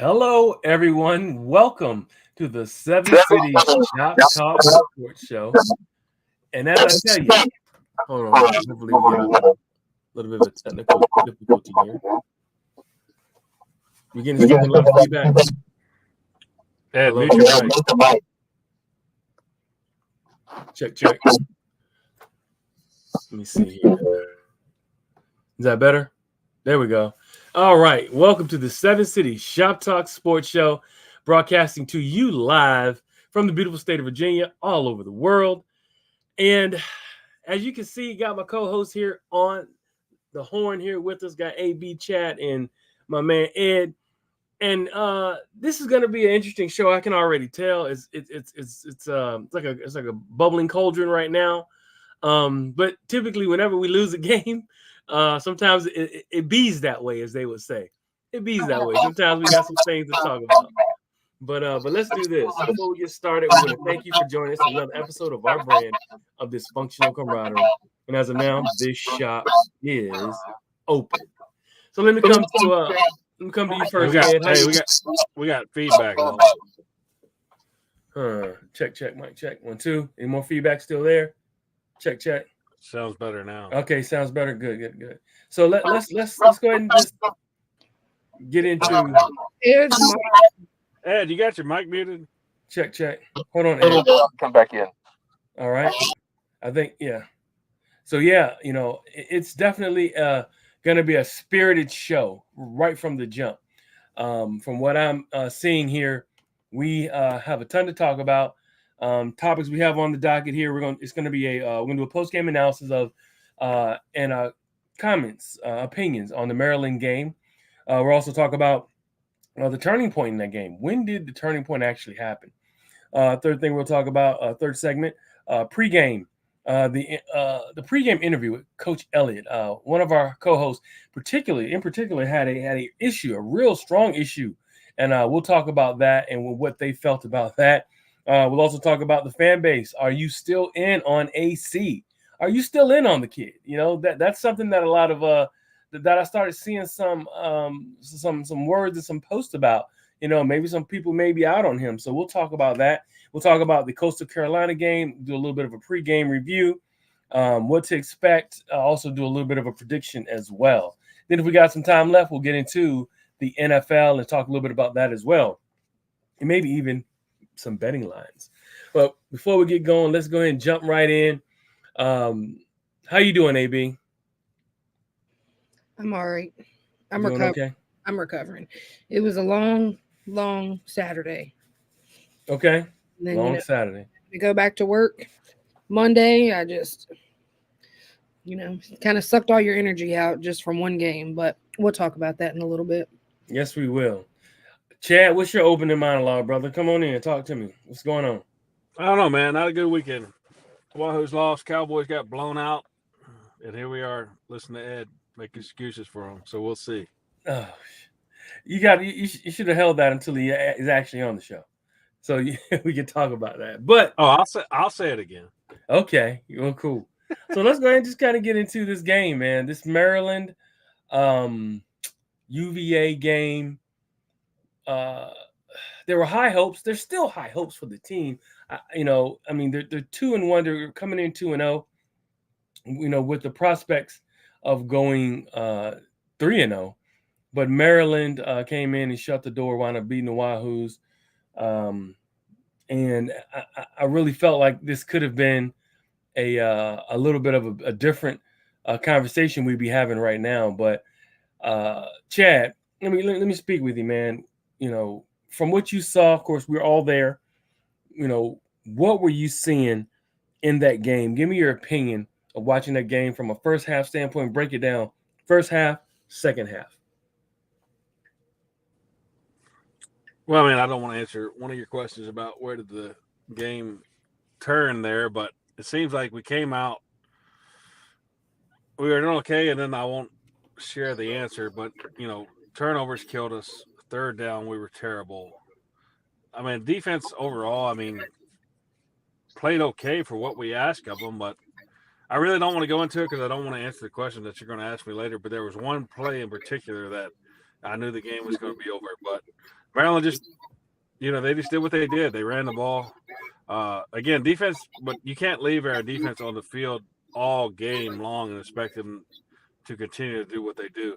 Hello, everyone. Welcome to the Seven City Shoptalk Sports Show. And as I tell you, hold on, hopefully we get a little bit of a technical difficulty here. We're getting a lot of feedback. Ed, mute your mic. Check. Let me see here. Is that better? There we go. All right. Welcome to the Seven City Shop Talk Sports Show, broadcasting to you live from the beautiful state of Virginia, all over the world. And as you can see, got my co-host here on the horn here with us. Got AB Chat and my man Ed. And this is going to be an interesting show. I can already tell. It's like a bubbling cauldron right now. But typically, whenever we lose a game, sometimes it bees that way, as they would say. It bees that way. Sometimes we got some things to talk about. But let's do this. Before we get started, we want to thank you for joining us on another episode of our brand of Dysfunctional Camaraderie. And as of now, this shop is open. So let me come to you first. We got feedback. Check, mic check. 1, 2. Any more feedback still there? Check. Sounds better now. Okay, sounds better. Good. So let's go ahead and just get into. Ed, you got your mic muted? Check. Hold on, Ed. Come back in. All right. I think So it's definitely going to be a spirited show right from the jump. From what I'm seeing here, we have a ton to talk about. Topics we have on the docket here. We're going to do a post-game analysis of and comments, opinions on the Maryland game. We'll also talk about the turning point in that game. When did the turning point actually happen? Third thing we'll talk about, third segment, pregame. The pregame interview with Coach Elliott, one of our co-hosts, in particular, had a real strong issue, and we'll talk about that and what they felt about that. We'll also talk about the fan base. Are you still in on AC? Are you still in on the kid? That's something that a lot of that I started seeing some words and some posts about. Maybe some people may be out on him. So we'll talk about that. We'll talk about the Coastal Carolina game, do a little bit of a pregame review, what to expect, also do a little bit of a prediction as well. Then if we got some time left, we'll get into the NFL and talk a little bit about that as well. And maybe even some betting lines. But before we get going, let's go ahead and jump right in. How you doing, AB? I'm all right. I'm doing recovering. Okay? I'm recovering. It was a long Saturday. Okay. And then, long Saturday. To go back to work Monday, I just, kind of sucked all your energy out just from one game. But we'll talk about that in a little bit. Yes, we will. Chad, what's your opening monologue, brother? Come on in and talk to me. What's going on? I don't know, man. Not a good weekend. Wahoos lost. Cowboys got blown out. And here we are listening to Ed make excuses for them. So we'll see. Oh, you should have held that until he is actually on the show, so we can talk about that. But I'll say it again. Okay, well, cool. So let's go ahead and just kind of get into this game, man. This Maryland UVA game. There were high hopes. There's still high they're 2-1. They're coming in 2-0. With the prospects of going 3-0. But Maryland came in and shut the door, wound up beating the Wahoos. And I really felt like this could have been a little bit of a different conversation we'd be having right now. But Chad, let me speak with you, man. From what you saw, of course, we're all there. What were you seeing in that game? Give me your opinion of watching that game from a first half standpoint. Break it down. First half, second half. Well, I mean, I don't want to answer one of your questions about where did the game turn there, but it seems like we came out, we were doing okay, and then I won't share the answer, but, turnovers killed us. Third down, we were terrible. I mean, defense overall, played okay for what we asked of them, but I really don't want to go into it because I don't want to answer the question that you're going to ask me later, but there was one play in particular that I knew the game was going to be over, but Maryland just, they just did what they did. They ran the ball. Again, defense, but you can't leave our defense on the field all game long and expect them to continue to do what they do.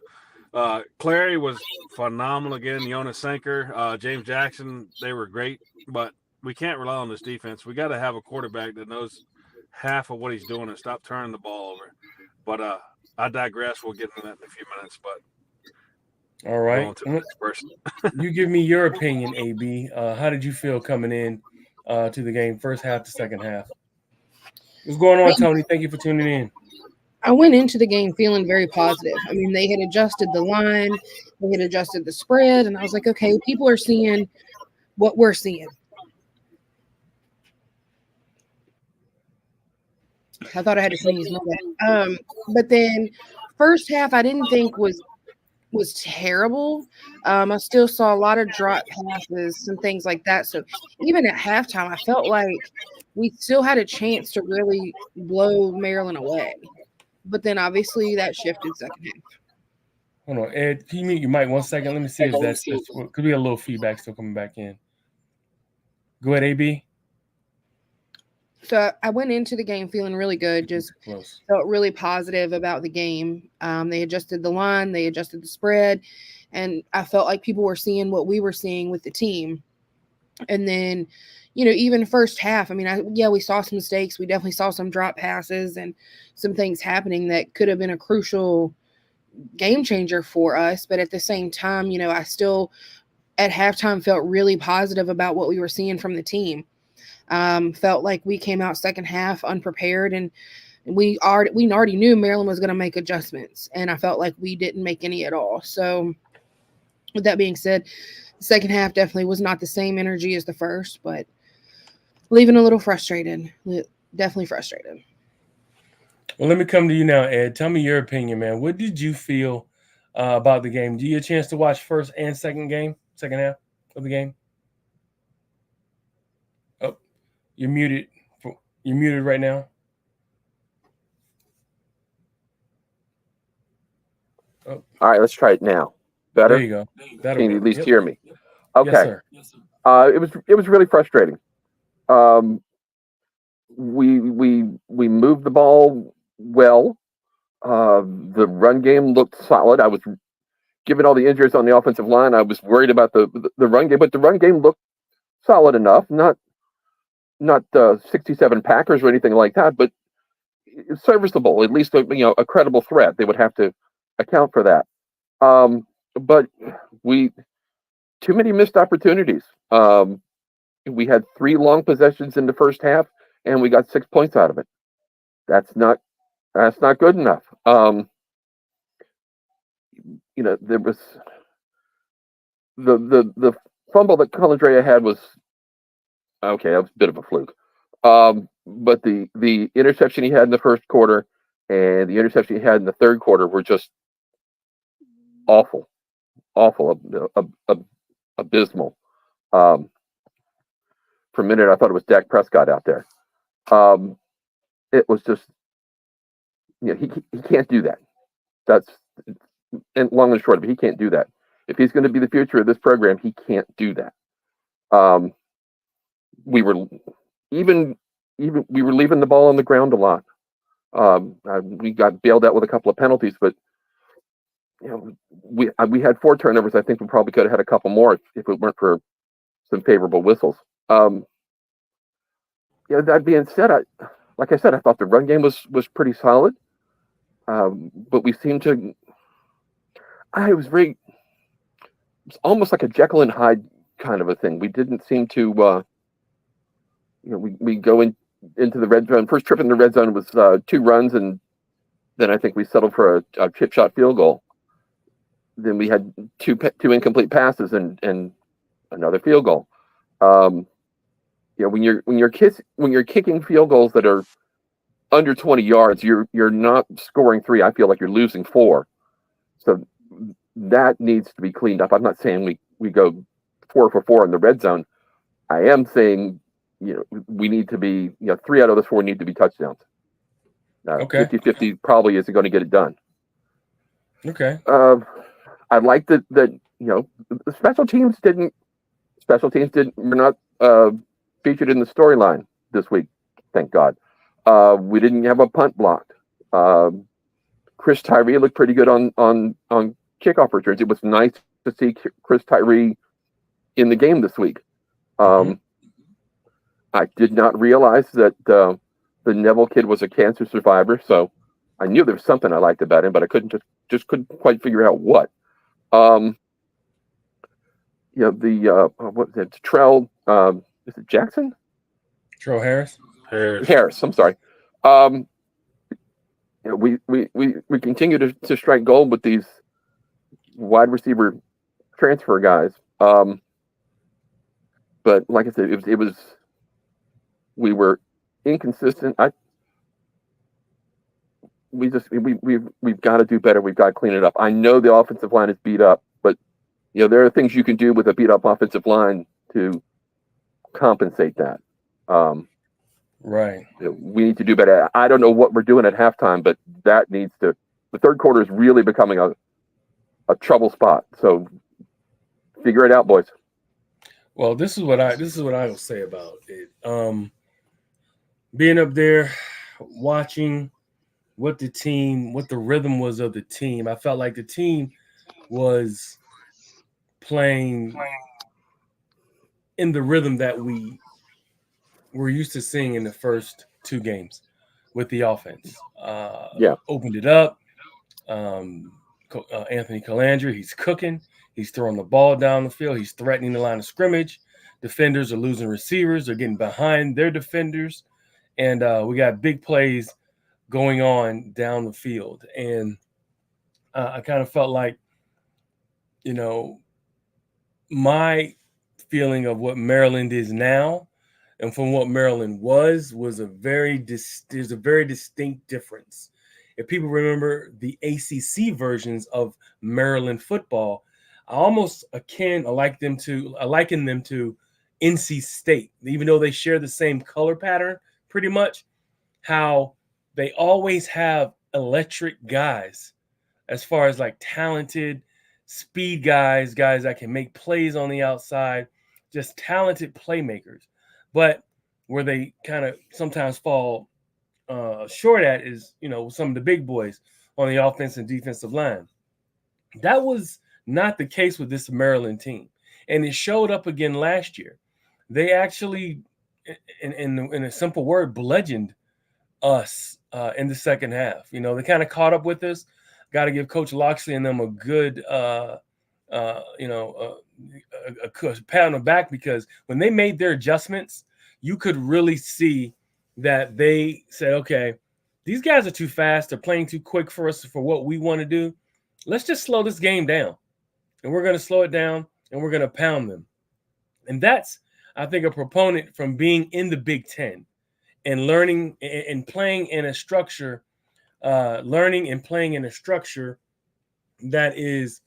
Clary was phenomenal again. Jonas Sanker, James Jackson, they were great, but we can't rely on this defense. We got to have a quarterback that knows half of what he's doing and stop turning the ball over. But I digress. We'll get into that in a few minutes. But All right. to the next person. You give me your opinion, AB. How did you feel coming in to the game, first half to second half? What's going on, Tony? Thank you for tuning in. I went into the game feeling very positive. I mean, they had adjusted the line, they had adjusted the spread, and I was like, okay, people are seeing what we're seeing. I thought I had to sneeze. But then first half I didn't think was terrible. I still saw a lot of drop passes, some things like that. So even at halftime, I felt like we still had a chance to really blow Maryland away. But then obviously that shifted second half. Hold on, Ed. Can you mute your mic 1 second? Let me see if that's could be a little feedback still coming back in. Go ahead, AB. So I went into the game feeling really good, just felt really positive about the game. They adjusted the line, they adjusted the spread, and I felt like people were seeing what we were seeing with the team. And then, even first half, I mean, we saw some mistakes. We definitely saw some drop passes and some things happening that could have been a crucial game changer for us. But at the same time, I still at halftime felt really positive about what we were seeing from the team. Felt like we came out second half unprepared, and we already knew Maryland was going to make adjustments, and I felt like we didn't make any at all. So with that being said, the second half definitely was not the same energy as the first, but leaving a little frustrated, definitely frustrated. Well, let me come to you now, Ed. Tell me your opinion, man. What did you feel about the game? Did you get a chance to watch first and second half of the game? Oh, you're muted. You're muted right now. Oh. All right, let's try it now. Better? There you go. Can you at least hear me? Okay. Yes, sir. It was really frustrating. We moved the ball well. The run game looked solid. I was, given all the injuries on the offensive line, I was worried about the run game, but the run game looked solid enough. Not 67 Packers or anything like that, but serviceable, at least a credible threat. They would have to account for that. But too many missed opportunities. We had 3 long possessions in the first half, and we got 6 points out of it. That's not good enough. There was the fumble that Colandrea had was okay. That was a bit of a fluke. But the interception he had in the first quarter and the interception he had in the third quarter were just awful, abysmal. For a minute, I thought it was Dak Prescott out there. It was just, he can't do that. That's and long and short of it. He can't do that. If he's going to be the future of this program, he can't do that. We were leaving the ball on the ground a lot. We got bailed out with a couple of penalties, but we had 4 turnovers. I think we probably could have had a couple more if it weren't for some favorable whistles. That being said, like I said, I thought the run game was pretty solid, but we seemed to. It was almost like a Jekyll and Hyde kind of a thing. We didn't seem to. We go into the red zone. First trip in the red zone was 2 runs, and then I think we settled for a chip shot field goal. Then we had two incomplete passes and another field goal. When you're kicking field goals that are under 20 yards, you're not scoring 3. I feel like you're losing 4. So that needs to be cleaned up. I'm not saying we go 4 for 4 in the red zone. I am saying we need to be 3 out of those 4 need to be touchdowns. Okay. 50-50 probably isn't going to get it done. Okay. I like that the special teams didn't Special teams were not featured in the storyline this week, thank God. We didn't have a punt blocked. Chris Tyree looked pretty good on kickoff returns. It was nice to see Chris Tyree in the game this week. I did not realize that the Neville kid was a cancer survivor, so I knew there was something I liked about him, but I couldn't couldn't quite figure out what. What was it? Trell, is it Jackson? Trell Harris. Harris. I'm sorry. We continue to strike gold with these wide receiver transfer guys. But like I said, we were inconsistent. We've got to do better. We've got to clean it up. I know the offensive line is beat up, but there are things you can do with a beat up offensive line to compensate that. Right. We need to do better. I don't know what we're doing at halftime, but that needs to. The third quarter is really becoming a trouble spot. So figure it out, boys. Well, this is what I will say about it. Being up there, watching what the rhythm was of the team, I felt like the team was playing in the rhythm that we were used to seeing in the first two games with the offense. Opened it up. Anthony Calandra, he's cooking. He's throwing the ball down the field. He's threatening the line of scrimmage. Defenders are losing receivers. They're getting behind their defenders. And we got big plays going on down the field. And I kind of felt like, my feeling of what Maryland is now and from what Maryland was a very distinct difference. If people remember the ACC versions of Maryland football, I almost liken them to NC State, even though they share the same color pattern pretty much, how they always have electric guys as far as like talented speed guys that can make plays on the outside, just talented playmakers. But where they kind of sometimes fall short at is, some of the big boys on the offense and defensive line. That was not the case with this Maryland team. And it showed up again last year. They actually, in a simple word, bludgeoned us in the second half. They kind of caught up with us. Got to give Coach Loxley and them a good, a pat on the back, because when they made their adjustments, you could really see that they said, okay, these guys are too fast. They're playing too quick for us for what we want to do. Let's just slow this game down. And we're going to slow it down and we're going to pound them. And that's, I think, a proponent from being in the Big Ten and learning and playing in a structure, that is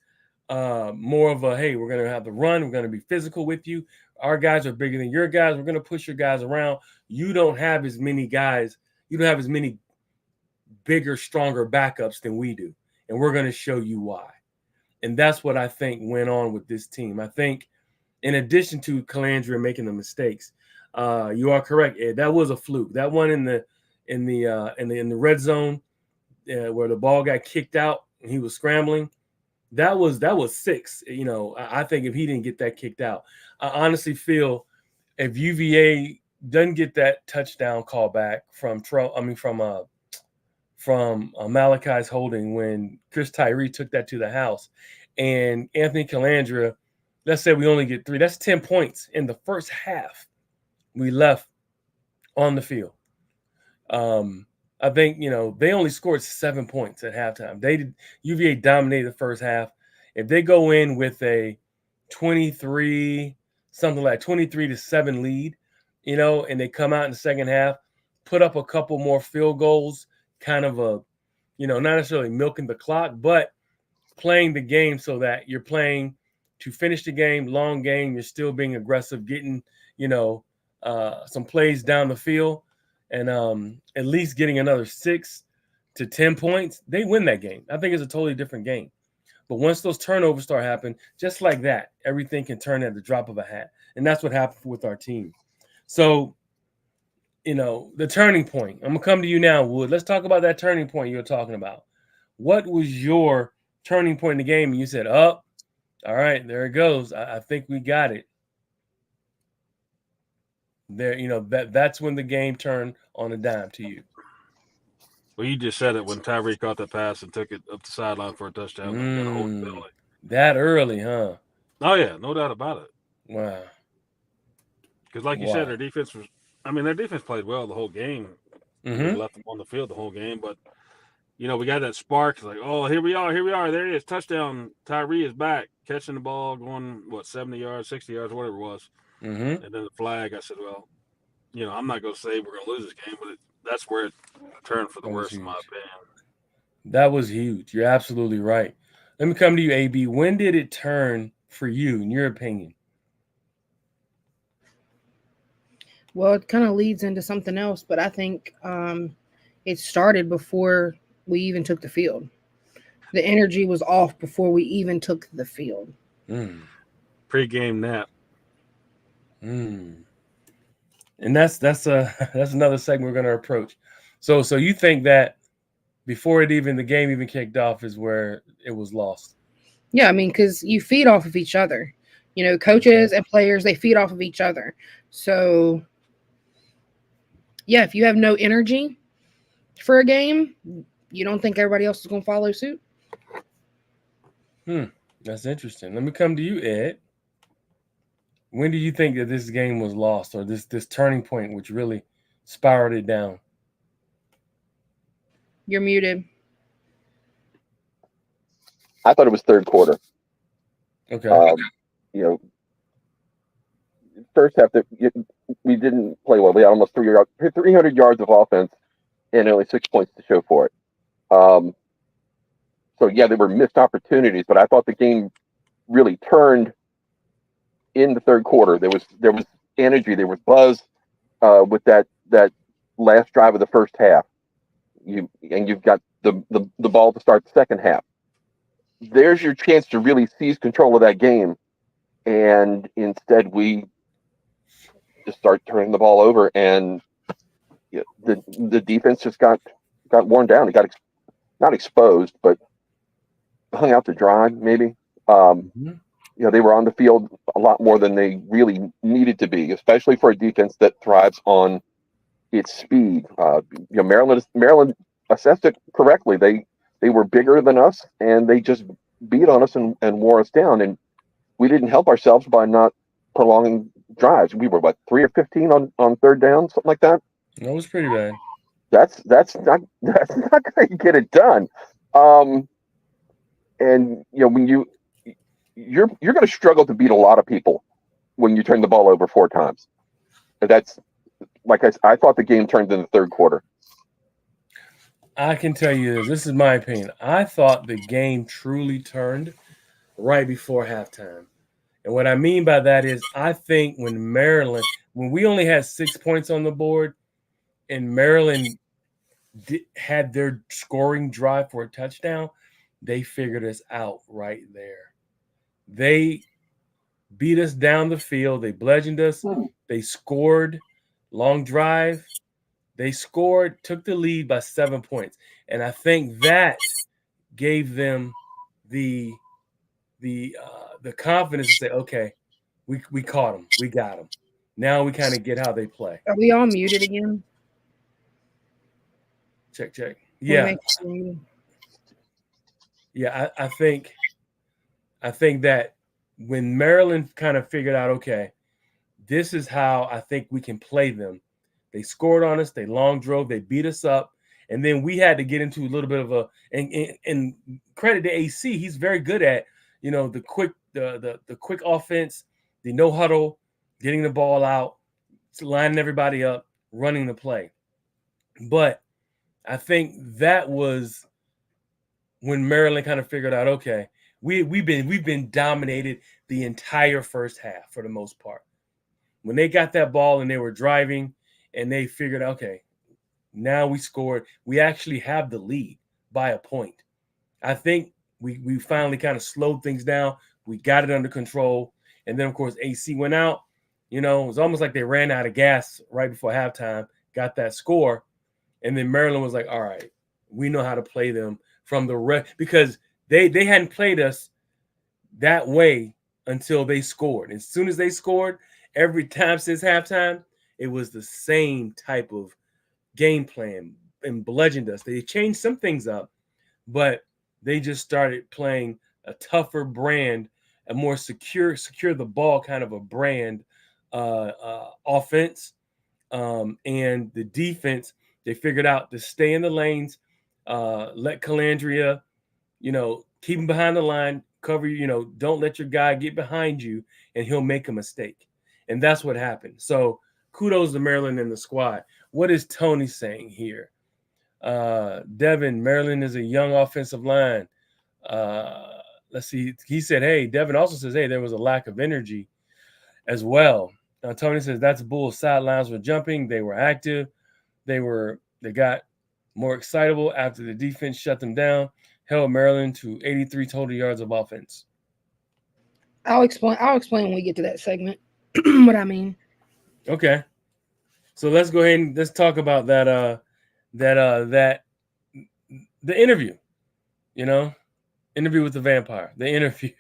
more of a, hey, we're going to have the run. We're going to be physical with you. Our guys are bigger than your guys. We're going to push your guys around. You don't have as many guys. You don't have as many bigger, stronger backups than we do. And we're going to show you why. And that's what I think went on with this team. I think in addition to Calandra making the mistakes, you are correct, Ed. That was a fluke. That one in the red zone where the ball got kicked out and he was scrambling. That was 6. I think if he didn't get that kicked out, I honestly feel if UVA doesn't get that touchdown call back from Malachi's holding when Chris Tyree took that to the house, and Anthony Calandra, let's say we only get 3. That's 10 points in the first half we left on the field. I think, they only scored 7 points at halftime. UVA dominated the first half. If they go in with a 23 to 7 lead, and they come out in the second half, put up a couple more field goals, kind of not necessarily milking the clock, but playing the game so that you're playing to finish the game, long game, you're still being aggressive, getting, some plays down the field, and at least getting another 6 to 10 points, they win that game. I think it's a totally different game. But once those turnovers start happening, just like that, everything can turn at the drop of a hat. And that's what happened with our team. So, the turning point. I'm going to come to you now, Wood. Let's talk about that turning point you were talking about. What was your turning point in the game? And you said, all right, there it goes. I think we got it. There, that's when the game turned on a dime to you. Well, you just said it when Tyree caught the pass and took it up the sideline for a touchdown. And whole belly. That early, huh? Oh, yeah, no doubt about it. Wow. Because like you said, their defense played well the whole game. Mm-hmm. We left them on the field the whole game. But, we got that spark. It's like, oh, here we are. There he is. Touchdown. Tyree is back. Catching the ball, going, 70 yards, 60 yards, whatever it was. Mm-hmm. And then the flag, I said, well, I'm not going to say we're going to lose this game, but that's where it turned for the worst, in my opinion. That was huge. You're absolutely right. Let me come to you, AB. When did it turn for you, in your opinion? Well, it kind of leads into something else, but I think it started before we even took the field. The energy was off before we even took the field. Pre-game nap. And that's another segment we're going to approach. So you think that before the game even kicked off is where it was lost? Yeah, I mean, because you feed off of each other. Coaches and players, they feed off of each other. So, yeah, if you have no energy for a game, you don't think everybody else is going to follow suit? That's interesting. Let me come to you, Ed. When do you think that this game was lost, or this turning point which really spiraled it down? You're muted. I thought it was third quarter. Okay. First half, we didn't play well. We had almost 300 yards of offense and only 6 points to show for it. So, yeah, there were missed opportunities, but I thought the game really turned in the third quarter. There was energy. There was buzz with that last drive of the first half. You've got the ball to start the second half. There's your chance to really seize control of that game, and instead we just start turning the ball over, and the defense just got worn down. It got not exposed, but hung out to dry, maybe. They were on the field a lot more than they really needed to be, especially for a defense that thrives on its speed. Maryland assessed it correctly. They were bigger than us, and they just beat on us and wore us down. And we didn't help ourselves by not prolonging drives. We were 3 or 15 on third down, something like that. That was pretty bad. That's not going to get it done. And when you're going to struggle to beat a lot of people when you turn the ball over 4 times. That's like I thought the game turned in the third quarter. I can tell you this is my opinion. I thought the game truly turned right before halftime. And what I mean by that is I think when we only had 6 points on the board and Maryland had their scoring drive for a touchdown, they figured us out right there. They beat us down the field. They bludgeoned us. They scored. Long drive. They scored, took the lead by 7 points. And I think that gave them the confidence to say, okay, we caught them. We got them. Now we kind of get how they play. Are we all muted again? Check. Yeah. Yeah, I think that when Maryland kind of figured out, okay, this is how I think we can play them. They scored on us. They long drove. They beat us up. And then we had to get into a little bit of and credit to AC. He's very good at, the quick offense, the no huddle, getting the ball out, lining everybody up, running the play. But I think that was when Maryland kind of figured out, okay, we've been dominated the entire first half for the most part. When they got that ball and they were driving and they figured, okay, now we scored. We actually have the lead by a point. I think we finally kind of slowed things down. We got it under control. And then, of course, AC went out. You know, it was almost like they ran out of gas right before halftime, got that score, and then Maryland was like, all right, we know how to play them from the rest, because they hadn't played us that way until they scored. As soon as they scored, every time since halftime, it was the same type of game plan and bludgeoned us. They changed some things up, but they just started playing a tougher brand, a more secure the ball kind of a brand offense. And the defense, they figured out to stay in the lanes, let Calandria, keep him behind the line, cover you, don't let your guy get behind you, and he'll make a mistake. And that's what happened. So kudos to Maryland and the squad. What is Tony saying here? Devin, Maryland is a young offensive line. Let's see. He said, hey, Devin also says, hey, there was a lack of energy as well. Tony says, that's bull. Sidelines were jumping. They were active. They got more excitable after the defense shut them down, held Maryland to 83 total yards of offense. I'll explain when we get to that segment what I mean. Okay. So let's go ahead and let's talk about the interview, interview with the vampire, the interview,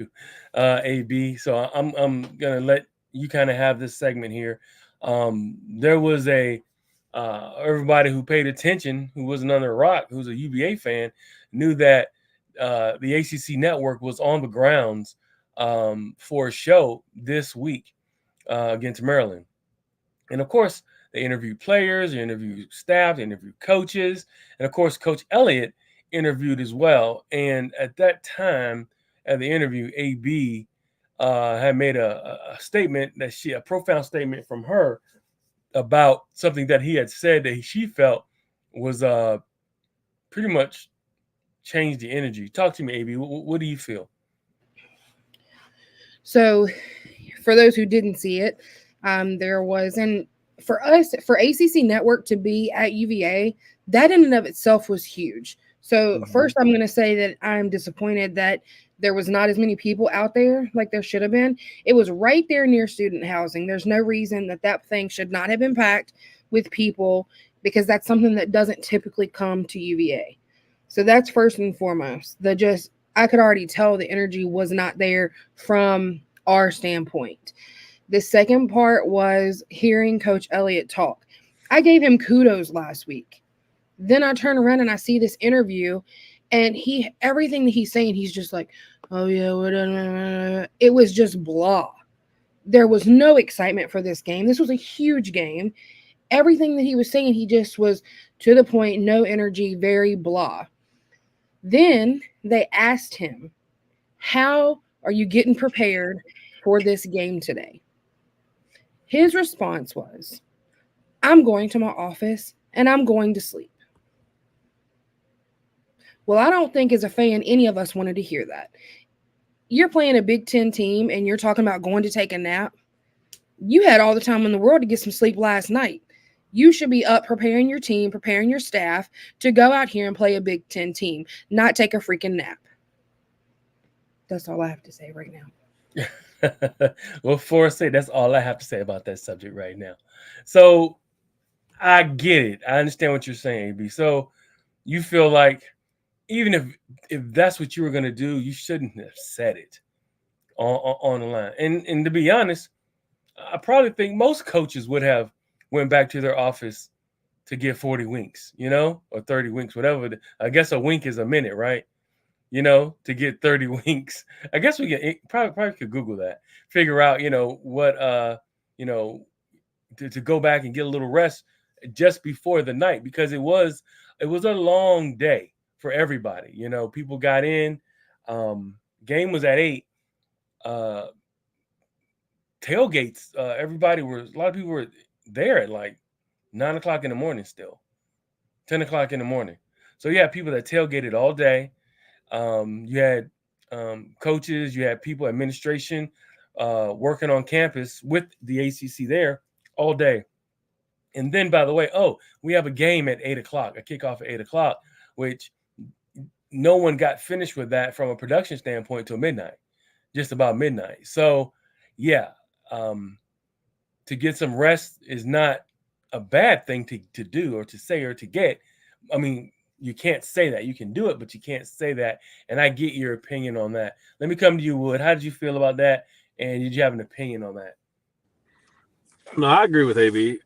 AB. So I'm going to let you kind of have this segment here. There was everybody who paid attention, who wasn't under a rock, who's a UVA fan, knew that the ACC network was on the grounds for a show this week against Maryland. And of course, they interviewed players, they interviewed staff, they interviewed coaches, and of course, Coach Elliott interviewed as well. And at that time, at the interview, AB had made a statement a profound statement from her about something that he had said that she felt was pretty much changed the energy. Talk to me, AB. What do you feel? So, for those who didn't see it, there was, and for us, for ACC Network to be at UVA, that in and of itself was huge. So first, I'm going to say that I'm disappointed that there was not as many people out there like there should have been. It was right there near student housing. There's no reason that thing should not have been packed with people, because that's something that doesn't typically come to UVA. So that's first and foremost. I could already tell the energy was not there from our standpoint. The second part was hearing Coach Elliott talk. I gave him kudos last week. Then I turn around and I see this interview, and everything that he's saying, he's just like, oh yeah, it was just blah. There was no excitement for this game. This was a huge game. Everything that he was saying, he just was to the point, no energy, very blah. Then they asked him, how are you getting prepared for this game today? His response was, I'm going to my office and I'm going to sleep. Well, I don't think as a fan, any of us wanted to hear that. You're playing a Big Ten team and you're talking about going to take a nap. You had all the time in the world to get some sleep last night. You should be up preparing your team, preparing your staff to go out here and play a Big Ten team, not take a freaking nap. That's all I have to say right now. Well, Forrest say that's all I have to say about that subject right now. So I get it. I understand what you're saying, AB. So you feel like even if that's what you were going to do, you shouldn't have said it on the line. And to be honest, I probably think most coaches would have went back to their office to get 40 winks, or 30 winks, whatever. I guess a wink is a minute, right? To get 30 winks. I guess we can probably could Google that, figure out, what, to go back and get a little rest just before the night, because it was a long day for everybody. People got in, game was at 8, tailgates. A lot of people were there at like 9 o'clock in the morning, still 10 o'clock in the morning. So you had people that tailgated all day. You had coaches, you had people, administration, working on campus with the ACC there all day. And then, by the way, we have a game at 8 o'clock, a kickoff at 8 o'clock, which no one got finished with that from a production standpoint till midnight, just about midnight. So, yeah, to to get some rest is not a bad thing to do or to say or to get. I mean, you can't say that. You can do it, but you can't say that. And I get your opinion on that. Let me come to you, Wood. How did you feel about that? And did you have an opinion on that? No, I agree with AB. It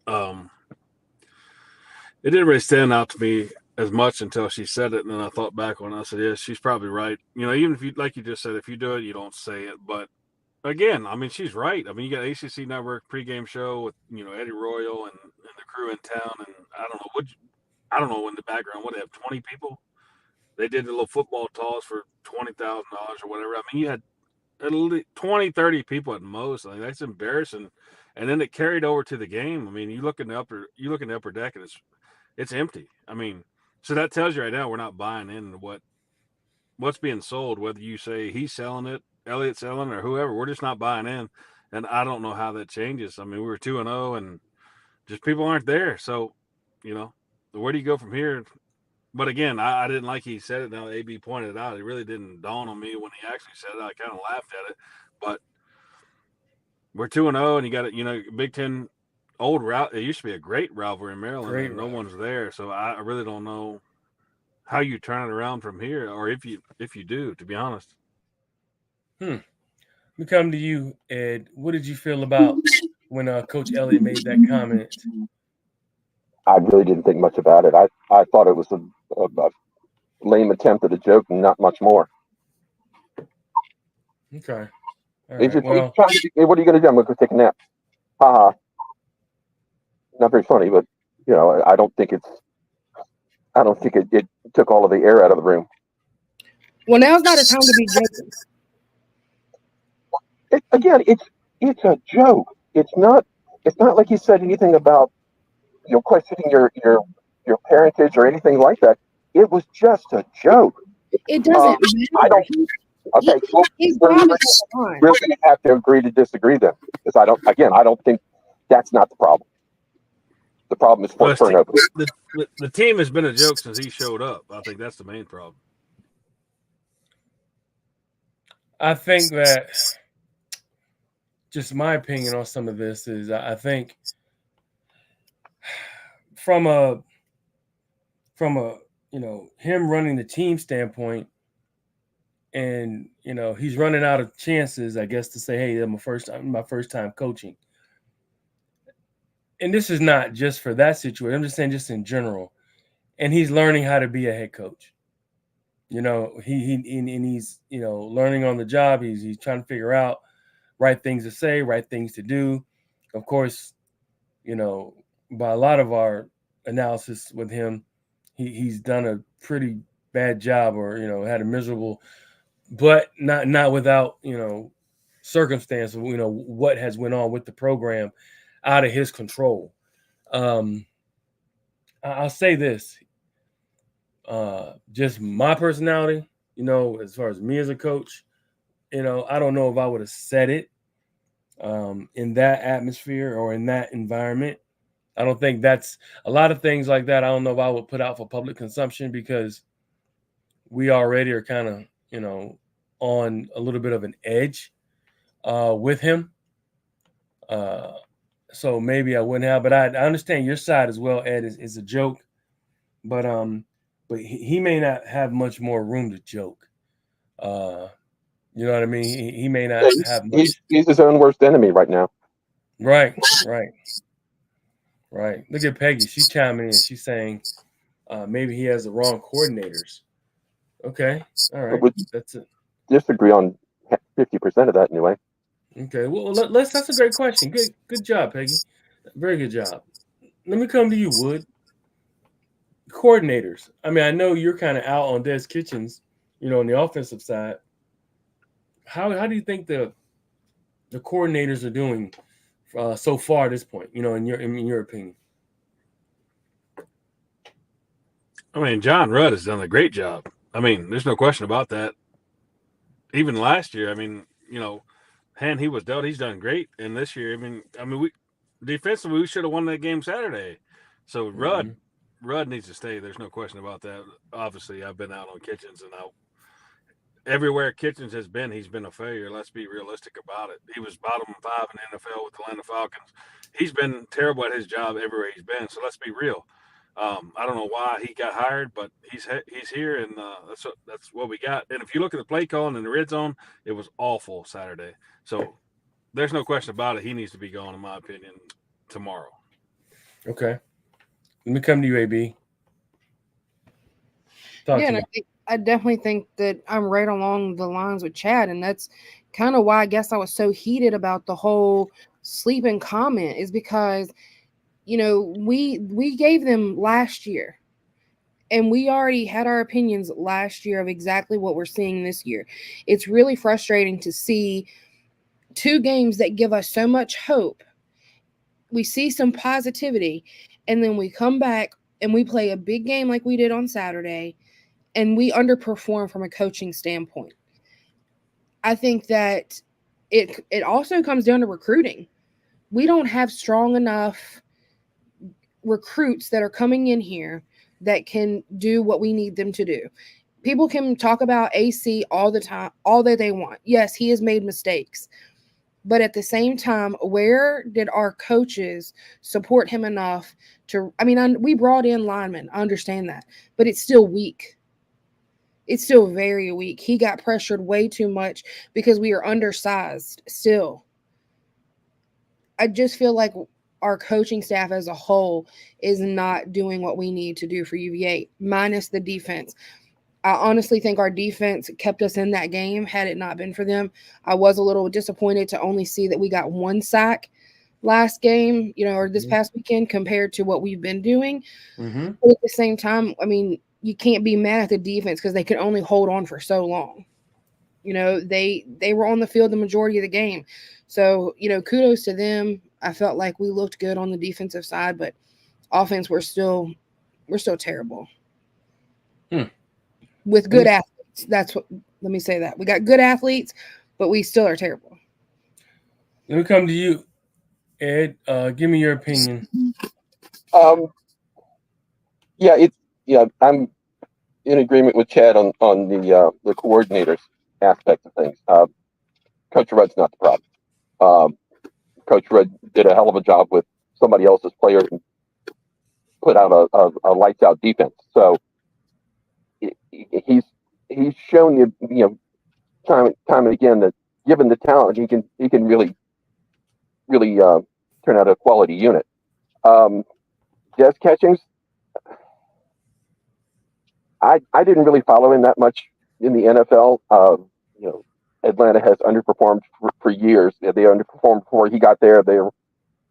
didn't really stand out to me as much until she said it, and then I thought back on it. I said, yeah, she's probably right. Even if you, like you just said, if you do it, you don't say it. But again, I mean, she's right. I mean, you got ACC Network pregame show with Eddie Royal and the crew in town, and I don't know in the background what they have 20 people. They did a little football toss for $20,000 or whatever. I mean, you had at least 20, 30 people at most. I mean, that's embarrassing. And then it carried over to the game. I mean, you look in the upper deck, and it's empty. I mean, so that tells you right now we're not buying into what's being sold. Whether you say he's selling it, Elliott's selling it, or whoever, we're just not buying in. And I don't know how that changes. I mean, we were 2-0, and just people aren't there. So, where do you go from here? But again, I didn't like he said it. Now AB pointed it out. It really didn't dawn on me when he actually said it. I kind of laughed at it. But we're 2-0, and you got it. Big Ten old route. It used to be a great rivalry in Maryland, and no one's there. So I really don't know how you turn it around from here, or if you do. To be honest. Let me come to you, Ed. What did you feel about when Coach Elliott made that comment? I really didn't think much about it. I thought it was a lame attempt at a joke and not much more. Okay. All He's right. Well, trying to be, what are you going to do? I'm going to go take a nap. Haha. Not very funny, but I don't think it took all of the air out of the room. Well, now's not a time to be joking. Again, it's a joke. It's not like he said anything about questioning your parentage or anything like that. It was just a joke. It doesn't matter. I don't. Okay, His we're job is on. going to have to agree to disagree then, because I don't think that's not the problem. The problem is for turnover. The team has been a joke since he showed up. I think that's the main problem. I think that just my opinion on some of this is I think from a him running the team standpoint, and he's running out of chances, I guess, to say, hey, my first time coaching. And this is not just for that situation. I'm just saying, just in general. And he's learning how to be a head coach. He's learning on the job. He's trying to figure out right things to say, right things to do. Of course, by a lot of our analysis with him, he's done a pretty bad job, or had a miserable, but not without circumstance of what has went on with the program out of his control. I'll say this, just my personality, as far as me as a coach, I don't know if I would have said it in that atmosphere or in that environment. I don't think that's a lot of things like that. I don't know if I would put out for public consumption, because we already are kind of, on a little bit of an edge with him. So maybe I wouldn't have, but I understand your side as well, Ed, is a joke, but he may not have much more room to joke. You know what I mean? He may not have much. He's his own worst enemy right now. Right. Look at Peggy. She's chiming in. She's saying maybe he has the wrong coordinators. Okay. All right. That's it. Disagree on 50% of that anyway. Okay. Well, that's a great question. Good job, Peggy. Very good job. Let me come to you, Wood. Coordinators. I mean, I know you're kind of out on Des Kitchens, on the offensive side. How do you think the coordinators are doing so far at this point? In your opinion. I mean, John Rudd has done a great job. I mean, there's no question about that. Even last year, I mean, hand he was dealt, he's done great. And this year, I mean, we defensively we should have won that game Saturday. So Rudd needs to stay. There's no question about that. Obviously, I've been out on Kitchens, and everywhere Kitchens has been, he's been a failure. Let's be realistic about it. He was bottom 5 in the NFL with the Atlanta Falcons. He's been terrible at his job everywhere he's been. So let's be real. I don't know why he got hired, but he's here, and that's what we got. And if you look at the play calling in the red zone, it was awful Saturday. So there's no question about it. He needs to be gone, in my opinion, tomorrow. Okay. Let me come to you, AB. Yeah, I definitely think that I'm right along the lines with Chad, and that's kind of why I guess I was so heated about the whole sleeping comment, is because, you know, we gave them last year, and we already had our opinions last year of exactly what we're seeing this year. It's really frustrating to see 2 games that give us so much hope. We see some positivity, and then we come back and we play a big game like we did on Saturday, and we underperform from a coaching standpoint. I think that it also comes down to recruiting. We don't have strong enough recruits that are coming in here that can do what we need them to do. People can talk about AC all the time, all that they want. Yes, he has made mistakes. But at the same time, where did our coaches support him enough to, we brought in linemen, I understand that, but it's still weak. It's still very weak. He got pressured way too much because we are undersized still. I just feel like our coaching staff as a whole is not doing what we need to do for UVA, minus the defense. I honestly think our defense kept us in that game had it not been for them. I was a little disappointed to only see that we got 1 sack last game, or this past weekend compared to what we've been doing. Mm-hmm. But at the same time, you can't be mad at the defense because they could only hold on for so long. They were on the field the majority of the game. So, kudos to them. I felt like we looked good on the defensive side, but offense, we're still terrible. With good athletes. Let me say that. We got good athletes, but we still are terrible. Let me come to you, Ed. Give me your opinion. I'm in agreement with Chad on the coordinators aspect of things. Coach Rudd's not the problem. Coach Rudd did a hell of a job with somebody else's player and put out a lights out defense. So he's shown you time and again that given the talent he can really turn out a quality unit. Des Catchings, I didn't really follow him that much in the NFL. Atlanta has underperformed for years. They underperformed before he got there. They're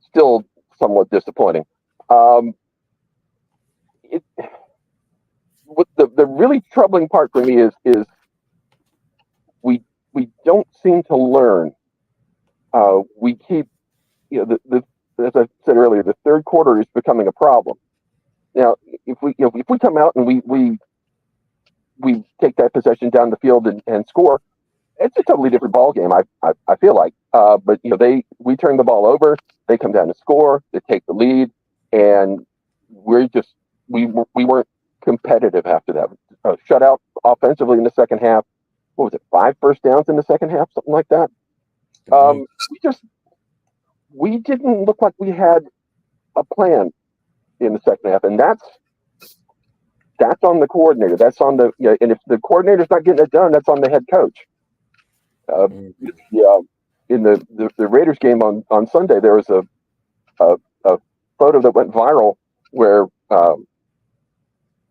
still somewhat disappointing. What the really troubling part for me is we don't seem to learn. We keep as I said earlier, the third quarter is becoming a problem. Now, if we come out and we take that possession down the field and score, it's a totally different ball game. I feel like, but we turn the ball over, they come down to score, they take the lead, and we weren't competitive after that. Shutout offensively in the second half. What was it? 5 first downs in the second half, something like that. We didn't look like we had a plan in the second half, and that's on the coordinator. That's on and if the coordinator's not getting it done, that's on the head coach. In the Raiders game on Sunday, there was a photo that went viral where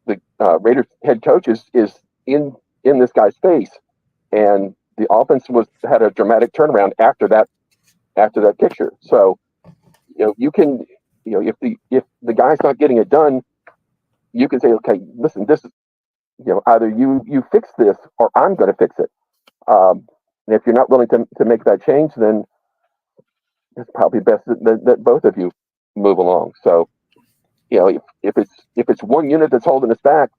the Raiders head coach is in this guy's face, and the offense had a dramatic turnaround after that picture. So you can if the guy's not getting it done, you can say, okay, listen, this is either you fix this or I'm going to fix it. And if you're not willing to make that change, then it's probably best that both of you move along. So, if it's one unit that's holding us back,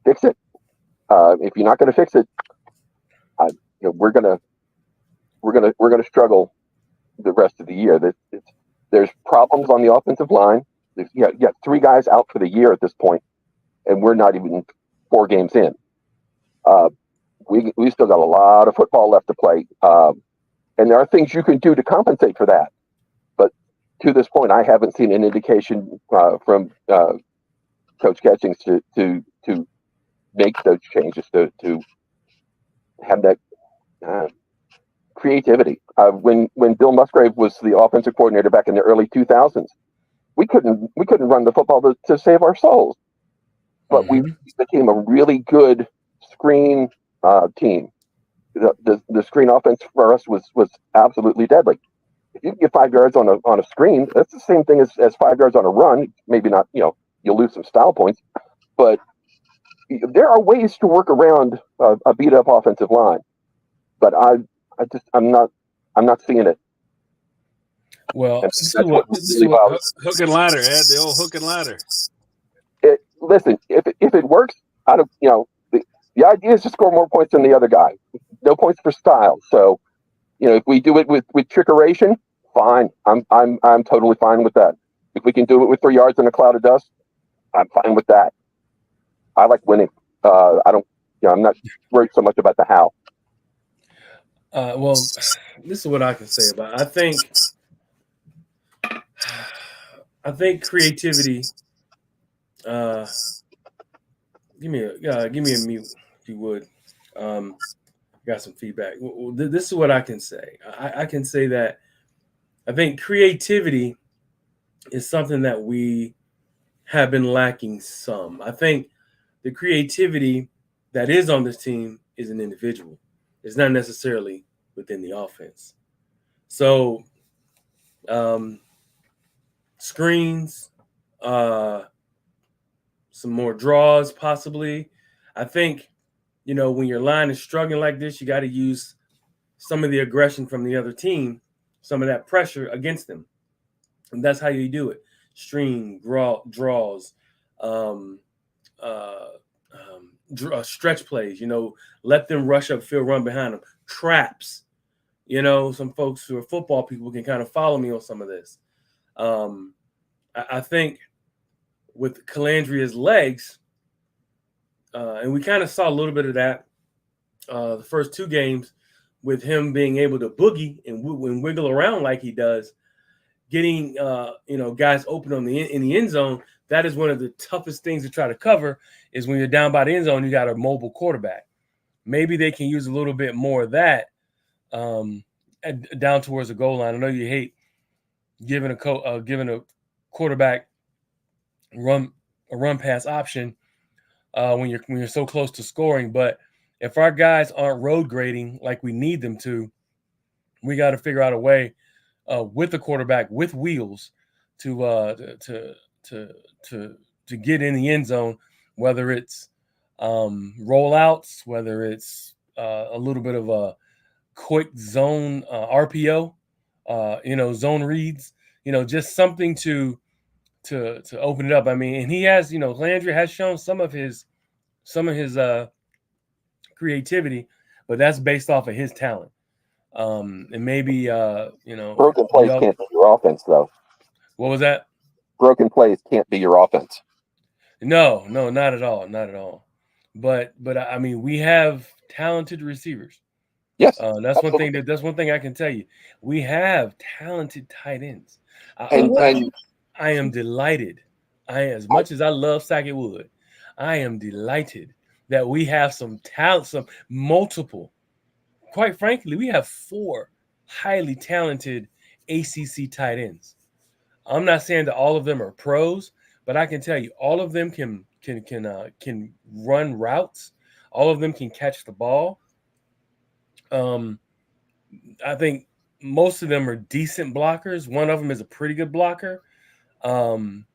fix it. If you're not going to fix it, we're gonna struggle the rest of the year. There's problems on the offensive line. You got 3 guys out for the year at this point, and we're not even 4 games in. we still got a lot of football left to play, and there are things you can do to compensate for that. But to this point, I haven't seen an indication from Coach Catchings to make those changes to have that creativity. When Bill Musgrave was the offensive coordinator back in the early 2000s, we couldn't run the football to save our souls, but we became a really good screen team. The screen offense for us was absolutely deadly. If you can get 5 yards on a screen, that's the same thing as 5 yards on a run. Maybe not, you'll lose some style points, but there are ways to work around a beat up offensive line. But I'm not seeing it. Well, hook and ladder, Ed. The old hook and ladder. Listen, if it works, the idea is to score more points than the other guy. No points for style. So, if we do it with trickeration, fine. I'm totally fine with that. If we can do it with 3 yards in a cloud of dust, I'm fine with that. I like winning. I'm not worried so much about the how. Well, this is what I can say about it. I think creativity. Give me a mute if you would. Got some feedback. Well, this is what I can say. I can say that I think creativity is something that we have been lacking some. I think the creativity that is on this team is an individual. It's not necessarily within the offense. So screens, some more draws possibly. I think, when your line is struggling like this, you got to use some of the aggression from the other team, some of that pressure against them. And that's how you do it. Draws, stretch plays, let them rush upfield, run behind them. Traps, some folks who are football people can kind of follow me on some of this. I think with Calandria's legs, and we kind of saw a little bit of that the first 2 games with him being able to boogie and wiggle around like he does, getting guys open in the end zone. That is one of the toughest things to try to cover is when you're down by the end zone, you got a mobile quarterback. Maybe they can use a little bit more of that down towards the goal line. I know you hate giving a quarterback a run pass option when you're so close to scoring, but if our guys aren't road grading like we need them to, we got to figure out a way with the quarterback with wheels to get in the end zone, whether it's rollouts, whether it's a little bit of a quick zone RPO, zone reads, just something to open it up. I mean, and he has, Landry has shown some of his creativity, but that's based off of his talent. And maybe broken plays can't be your offense, though. What was that? Broken plays can't be your offense. No, not at all, not at all. But I mean, we have talented receivers. Yes, that's absolutely. One thing. That's one thing I can tell you. We have talented tight ends. I am delighted. As much as I love Sackett Wood, I am delighted that we have some talent, some multiple. Quite frankly, we have 4 highly talented ACC tight ends. I'm not saying that all of them are pros, but I can tell you all of them can run routes. All of them can catch the ball. I think most of them are decent blockers. One of them is a pretty good blocker. And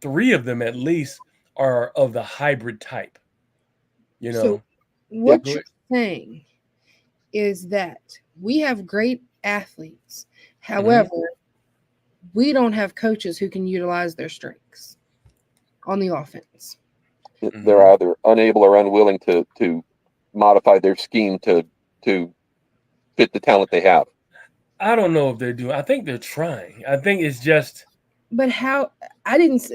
3 of them at least are of the hybrid type. So what you're saying is that we have great athletes. However, we don't have coaches who can utilize their strengths on the offense. They're either unable or unwilling to modify their scheme to fit the talent they have. I don't know if they're doing. I think they're trying. I think it's just. But how? I didn't.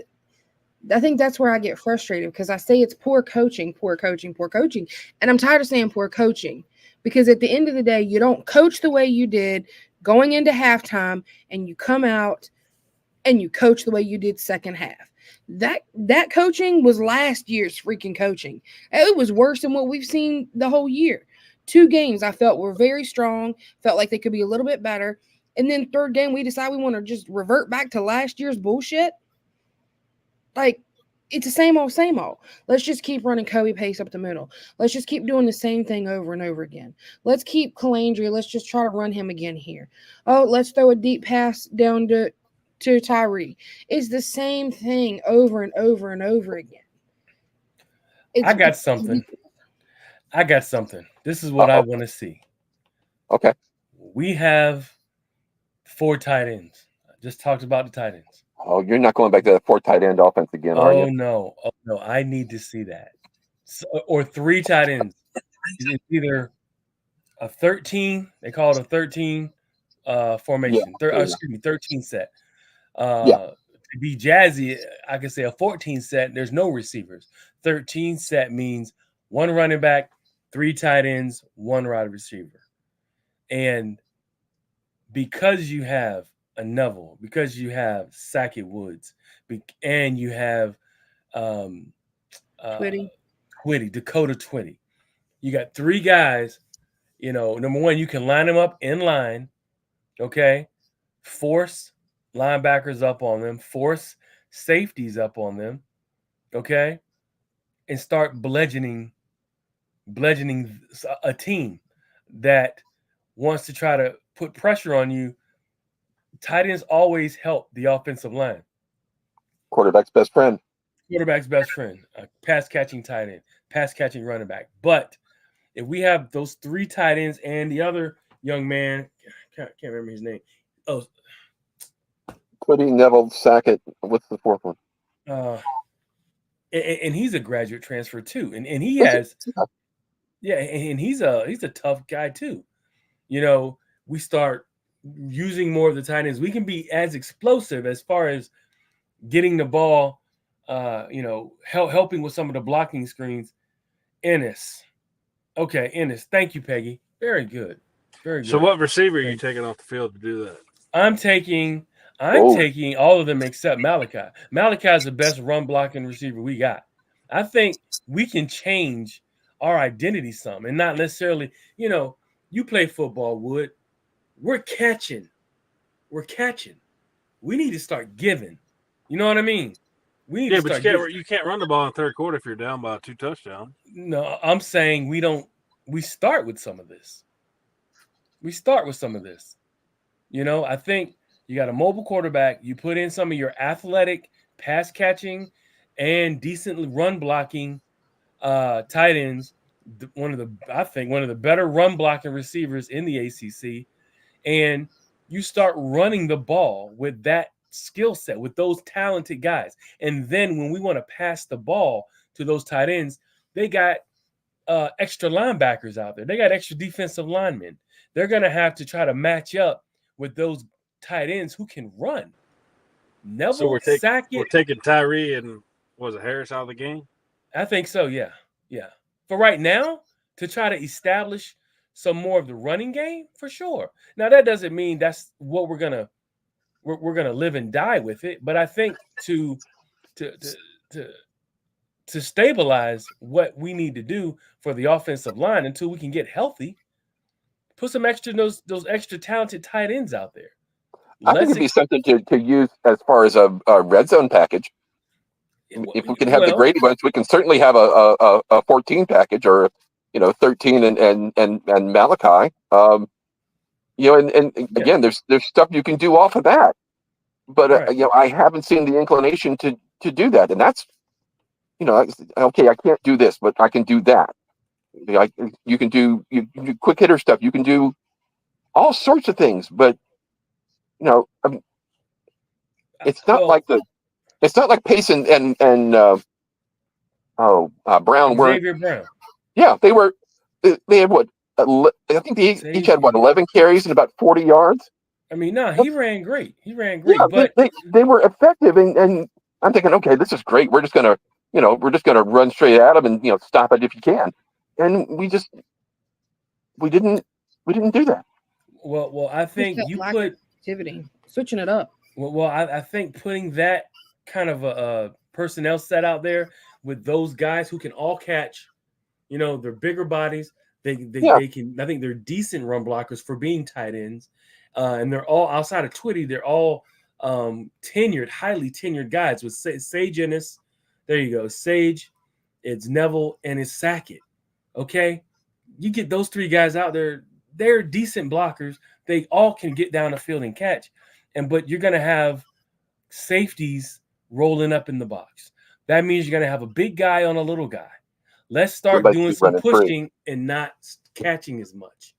I think that's where I get frustrated because I say it's poor coaching, poor coaching, poor coaching. And I'm tired of saying poor coaching because at the end of the day, you don't coach the way you did going into halftime and you come out and you coach the way you did second half. That coaching was last year's freaking coaching. It was worse than what we've seen the whole year. 2 games I felt were very strong, felt like they could be a little bit better. And then third game, we decide we want to just revert back to last year's bullshit. Like, it's the same old, same old. Let's just keep running Kobe pace up the middle. Let's just keep doing the same thing over and over again. Let's keep Calandria. Let's just try to run him again here. Oh, let's throw a deep pass down to Tyree. It's the same thing over and over and over again. I got something. This is what I want to see. Okay. We have 4 tight ends. I just talked about the tight ends. Oh, you're not going back to the 4 tight end offense again, are you? Oh no. I need to see that. Or 3 tight ends. It's either a 13. They call it a 13 formation. 13 set. To be jazzy, I could say a 14 set. There's no receivers. 13 set means 1 running back, 3 tight ends, 1 wide receiver. And because you have a Neville, because you have Sackett Woods, and you have Twitty, Dakota Twitty, you got 3 guys. You know, number one, you can line them up in line. Okay, force linebackers up on them, force safeties up on them. Okay, and start bludgeoning a team that wants to try to put pressure on you. Tight ends always help the offensive line. Quarterback's best friend. Pass catching tight end, pass catching running back. But if we have those 3 tight ends and the other young man, can't remember his name. Oh, Quiddy, Neville, Sackett. What's the 4th one? And he's a graduate transfer too, and he has, and he's a tough guy too. You know, we start using more of the tight ends. We can be as explosive as far as getting the ball, helping with some of the blocking screens. Ennis. Okay, Ennis. Thank you, Peggy. Very good. Very good. So what receiver are you taking off the field to do that? I'm taking all of them except Malachi. Malachi is the best run blocking receiver we got. I think we can change our identity some and not necessarily, you play football, Wood. We're catching. We need to start giving. You know what I mean? We need to start you can't run the ball in the third quarter if you're down by 2 touchdowns. No, I'm saying we start with some of this. I think you got a mobile quarterback. You put in some of your athletic pass catching and decently run blocking tight ends. One of the better run blocking receivers in the ACC, and you start running the ball with that skill set, with those talented guys. And then when we want to pass the ball to those tight ends, they got extra linebackers out there. They got extra defensive linemen. They're going to have to try to match up with those tight ends who can run. Neville, so we're taking Tyree and Harris out of the game? I think so, yeah. For right now, to try to establish some more of the running game, for sure. Now, that doesn't mean that's what we're gonna live and die with it. But I think to stabilize what we need to do for the offensive line until we can get healthy, put some extra those extra talented tight ends out there. I think it'd be something to use as far as a red zone package. If we can have the Grady ones, we can certainly have a 14 package or 13 and Malachi. Again, there's stuff you can do off of that, but right. I haven't seen the inclination to do that, and that's okay. I can't do this, but I can do that. You can do quick hitter stuff. You can do all sorts of things, but it's not like Pace and Brown were. Xavier Brown. Yeah, they had what? I think they each had 11 carries and about 40 yards. I mean, he ran great. Yeah, but they were effective, and I'm thinking, okay, this is great. We're just gonna run straight at them and stop it if you can. And we didn't do that. Well, I Just think that you lack of put activity, switching it up. I think putting that kind of a personnel set out there with those guys who can all catch, they're bigger bodies. Yeah. They can. I think they're decent run blockers for being tight ends, and they're all outside of Twitty. They're all tenured, highly tenured guys with Sage Ennis. There you go, Sage. It's Neville and it's Sackett. Okay, you get those three guys out there. They're decent blockers. They all can get down the field and catch, but you're gonna have safeties rolling up in the box. That means you're gonna have a big guy on a little guy. Let's start doing some pushing and not catching as much.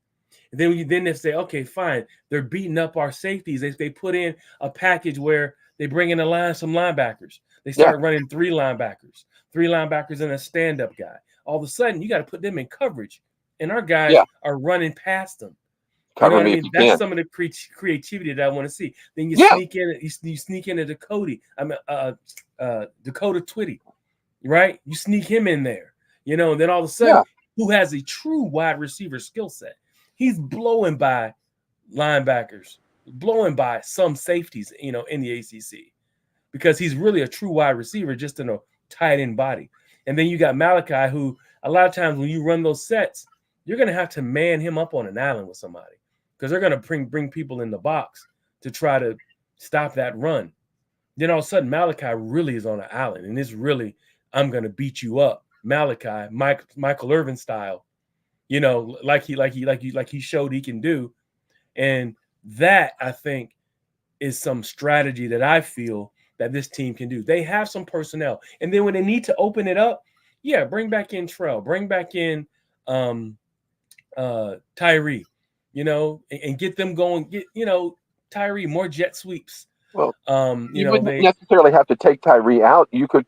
And then they say, okay, fine. They're beating up our safeties. They put in a package where they bring in some linebackers. They start running three linebackers and a stand-up guy. All of a sudden, you got to put them in coverage, and our guys are running past them. You know what I mean? That's some of the creativity that I want to see. Then you sneak in, you sneak into Dakota Twitty, right? You sneak him in there. And then all of a sudden, who has a true wide receiver skill set? He's blowing by linebackers, blowing by some safeties, in the ACC, because he's really a true wide receiver, just in a tight end body. And then you got Malachi, who a lot of times when you run those sets, you're going to have to man him up on an island with somebody, because they're going to bring people in the box to try to stop that run. Then all of a sudden, Malachi really is on an island, and it's really, I'm going to beat you up. Malachi, Michael Irvin style, like he showed he can do. And that, I think, is some strategy that I feel that this team can do. They have some personnel. And then when they need to open it up, bring back in Trell, bring back in Tyree, and get them going. Get, Tyree more jet sweeps. Well, you wouldn't necessarily have to take Tyree out. You could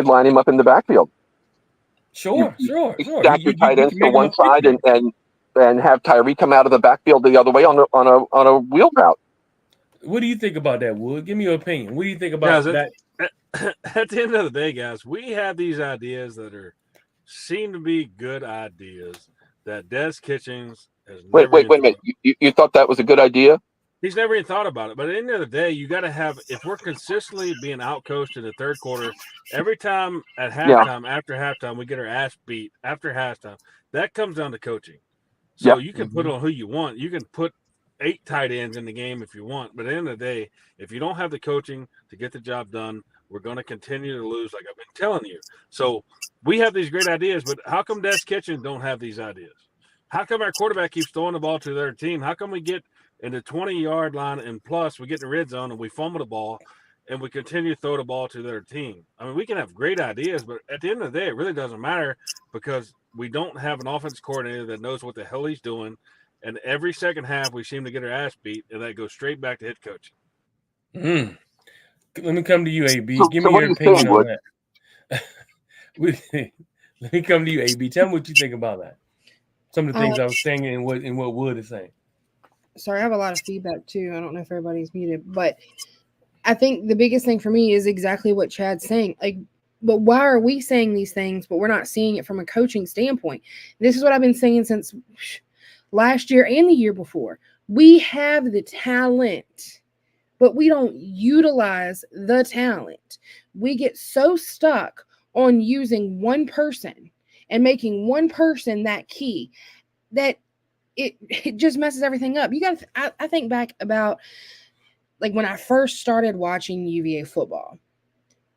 line him up in the backfield. Sure. Stack your tight ends to one side and have Tyree come out of the backfield the other way on a wheel route. What do you think about that, Wood? Give me your opinion. What do you think about that? At the end of the day, guys, we have these ideas that seem to be good ideas that Des Kitchens has never. Wait a minute. You thought that was a good idea? He's never even thought about it. But at the end of the day, you got to have, if we're consistently being outcoached in the third quarter, every time at halftime, after halftime, we get our ass beat after halftime, that comes down to coaching. So you can put on who you want. You can put 8 tight ends in the game if you want. But at the end of the day, if you don't have the coaching to get the job done, we're going to continue to lose, like I've been telling you. So we have these great ideas, but how come Des Kitchens don't have these ideas? How come our quarterback keeps throwing the ball to their team? How come we get in the 20-yard line and plus we get in the red zone and we fumble the ball and we continue to throw the ball to their team? I mean, we can have great ideas, but at the end of the day, it really doesn't matter because we don't have an offense coordinator that knows what the hell he's doing. And every second half, we seem to get our ass beat, and that goes straight back to head coaching. Let me come to you, AB. Give me your opinion on that. Let me come to you, AB. Tell me what you think about that. Some of the things I was saying and what Wood is saying. Sorry, I have a lot of feedback too. I don't know if everybody's muted, but I think the biggest thing for me is exactly what Chad's saying. But why are we saying these things, but we're not seeing it from a coaching standpoint? This is what I've been saying since last year and the year before. We have the talent, but we don't utilize the talent. We get so stuck on using one person and making one person that key that it just messes everything up. You got I think back about like when I first started watching UVA football.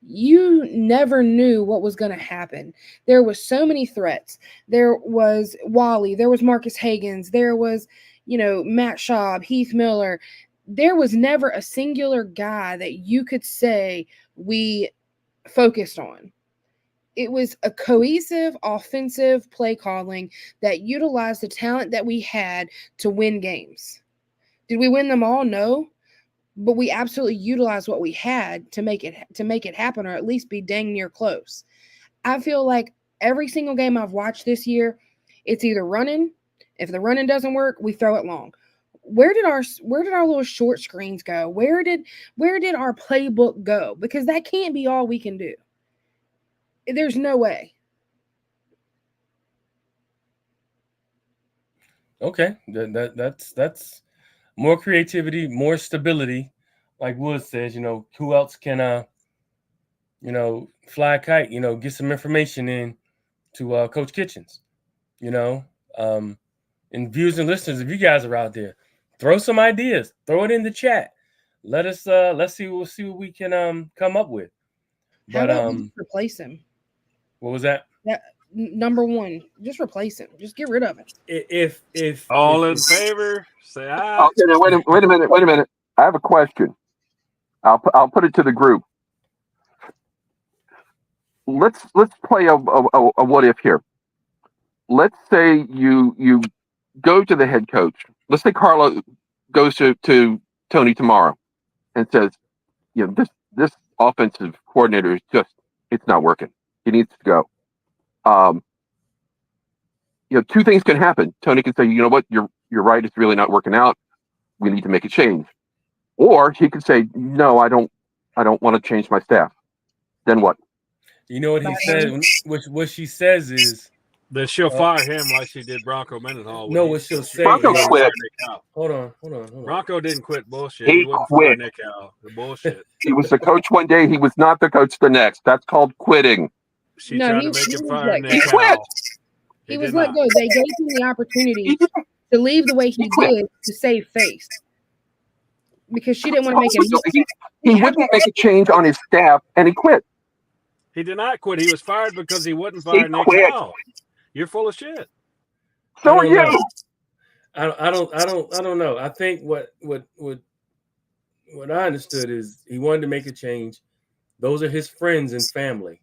You never knew what was going to happen. There was so many threats. There was Wally. There was Marcus Hagans. There was, Matt Schaub, Heath Miller. There was never a singular guy that you could say we focused on. It was a cohesive offensive play calling that utilized the talent that we had to win games. Did we win them all? No. But we absolutely utilized what we had to make it happen, or at least be dang near close. I feel like every single game I've watched this year, it's either running. If the running doesn't work, we throw it long. where did our little short screens go? Where did our playbook go? Because that can't be all we can do. There's no way. Okay, that's more creativity, more stability. Like Wood says, who else can fly a kite? Get some information in to Coach Kitchens. You know, um, and viewers and listeners, if you guys are out there, throw some ideas, throw it in the chat. Let's see, we'll see what we can come up with. How But about we just replace him? what was that? Number one, just replace him. Just get rid of it. If All in favor, say aye. Okay, now wait a minute. I have a question. I'll put it to the group. Let's play a what if here. Let's say you go to the head coach. Let's say Carla goes to Tony tomorrow and says, this offensive coordinator is it's not working. He needs to go. Two things can happen. Tony can say, you know what, you're right, it's really not working out. We need to make a change. Or he could say, no, I don't want to change my staff. Then what? You know what he said? What she says is that she'll fire him like she did Bronco Mendenhall. No, what she'll say Bronco is, quit. Hold on. Bronco didn't quit bullshit. He wouldn't quit. fire Nick Howell. The bullshit. He was the coach one day. He was not the coach the next. That's called quitting. She tried to make him fire Nick He quit. Howell. He was let go. They gave him the opportunity to leave the way he did to save face. Because she didn't want to make him. He wouldn't make a change on his staff, and he quit. He did not quit. He was fired because he wouldn't fire Nick Howell. You're full of shit. So are you. I don't know. I think what I understood is he wanted to make a change. Those are his friends and family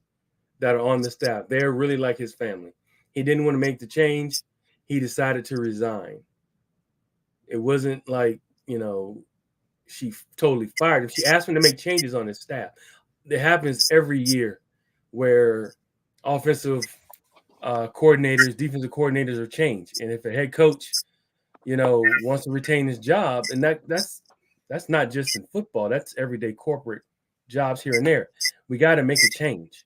that are on the staff. They're really like his family. He didn't want to make the change. He decided to resign. It wasn't like, she totally fired him. She asked him to make changes on his staff. It happens every year where offensive coordinators, defensive coordinators are changed. And if a head coach, wants to retain his job, and that's not just in football, that's everyday corporate jobs here and there. We got to make a change,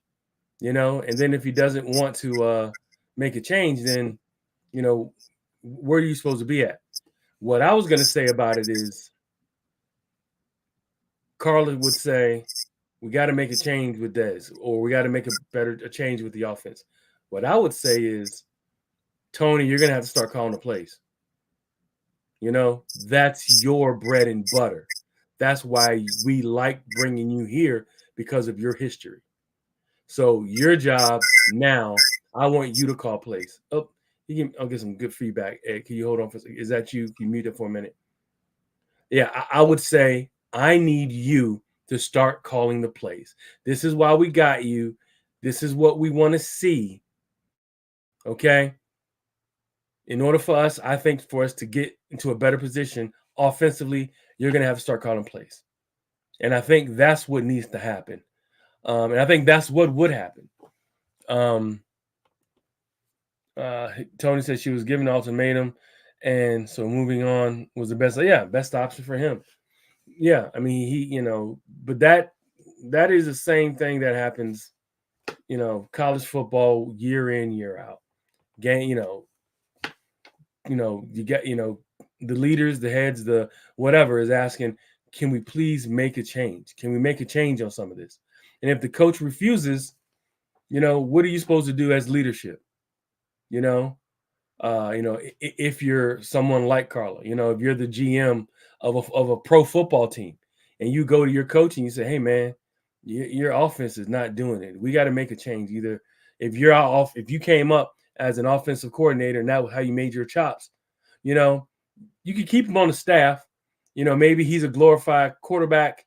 and then if he doesn't want to make a change, then, where are you supposed to be at? What I was going to say about it is Carla would say, we got to make a change with Dez, or we got to make a change with the offense. What I would say is, Tony, you're going to have to start calling the plays. That's your bread and butter. That's why we like bringing you here, because of your history. So your job now, I want you to call plays. Oh, I'll get some good feedback. Ed, can you hold on for a second? Is that you? Can you mute it for a minute? Yeah, I would say I need you to start calling the plays. This is why we got you. This is what we want to see. Okay? In order for us, I think for us to get into a better position offensively, you're going to have to start calling plays. And I think that's what needs to happen. And I think that's what would happen. Tony said she was given an ultimatum, and so moving on was the best option for him. Yeah, I mean, he, but that is the same thing that happens, college football year in, year out. Game, you get, the leaders, the heads, the whatever is asking, can we please make a change? Can we make a change on some of this? And if the coach refuses, what are you supposed to do as leadership? If you're someone like Carla, if you're the GM of a pro football team, and you go to your coach and you say, hey man, your offense is not doing it. We got to make a change. Either if you came up as an offensive coordinator and that was how you made your chops, you could keep him on the staff. Maybe he's a glorified quarterback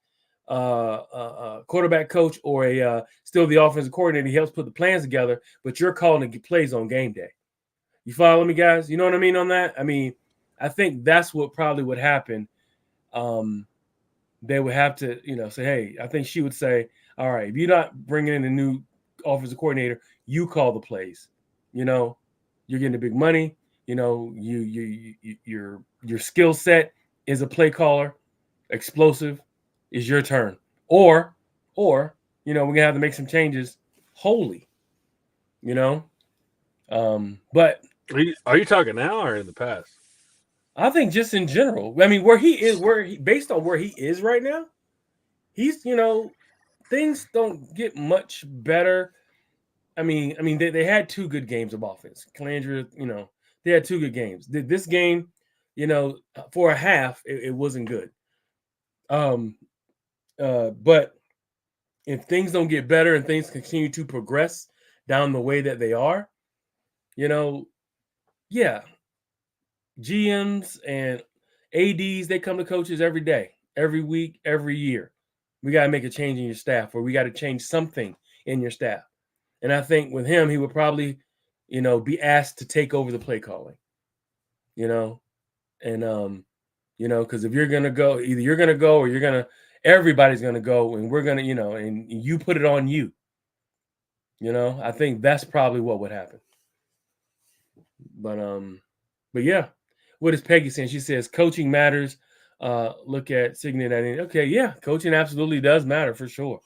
coach, or still the offensive coordinator. He helps put the plans together, but you're calling the plays on game day. You follow me, guys? You know what I mean on that? I mean, I think that's what probably would happen. They would have to, say, hey, I think she would say, all right, if you're not bringing in a new offensive coordinator, you call the plays. You're getting the big money. Your skill set is a play caller, explosive, is your turn. Or, we're gonna have to make some changes wholly, But Are you talking now or in the past? I think just in general, I mean, based on where he is right now, he's, things don't get much better. I mean, they had 2 good games of offense. Calandra, they had 2 good games. This game, for a half, it wasn't good. But if things don't get better and things continue to progress down the way that they are, yeah, GMs and ADs, they come to coaches every day, every week, every year. We got to make a change in your staff, or we got to change something in your staff. And I think with him, he would probably, be asked to take over the play calling, and because if you're gonna go, either you're gonna go or everybody's gonna go, and we're gonna, and you put it on you. I think that's probably what would happen. But yeah, what is Peggy saying? She says coaching matters. Look at Signet. Okay, yeah, coaching absolutely does matter for sure.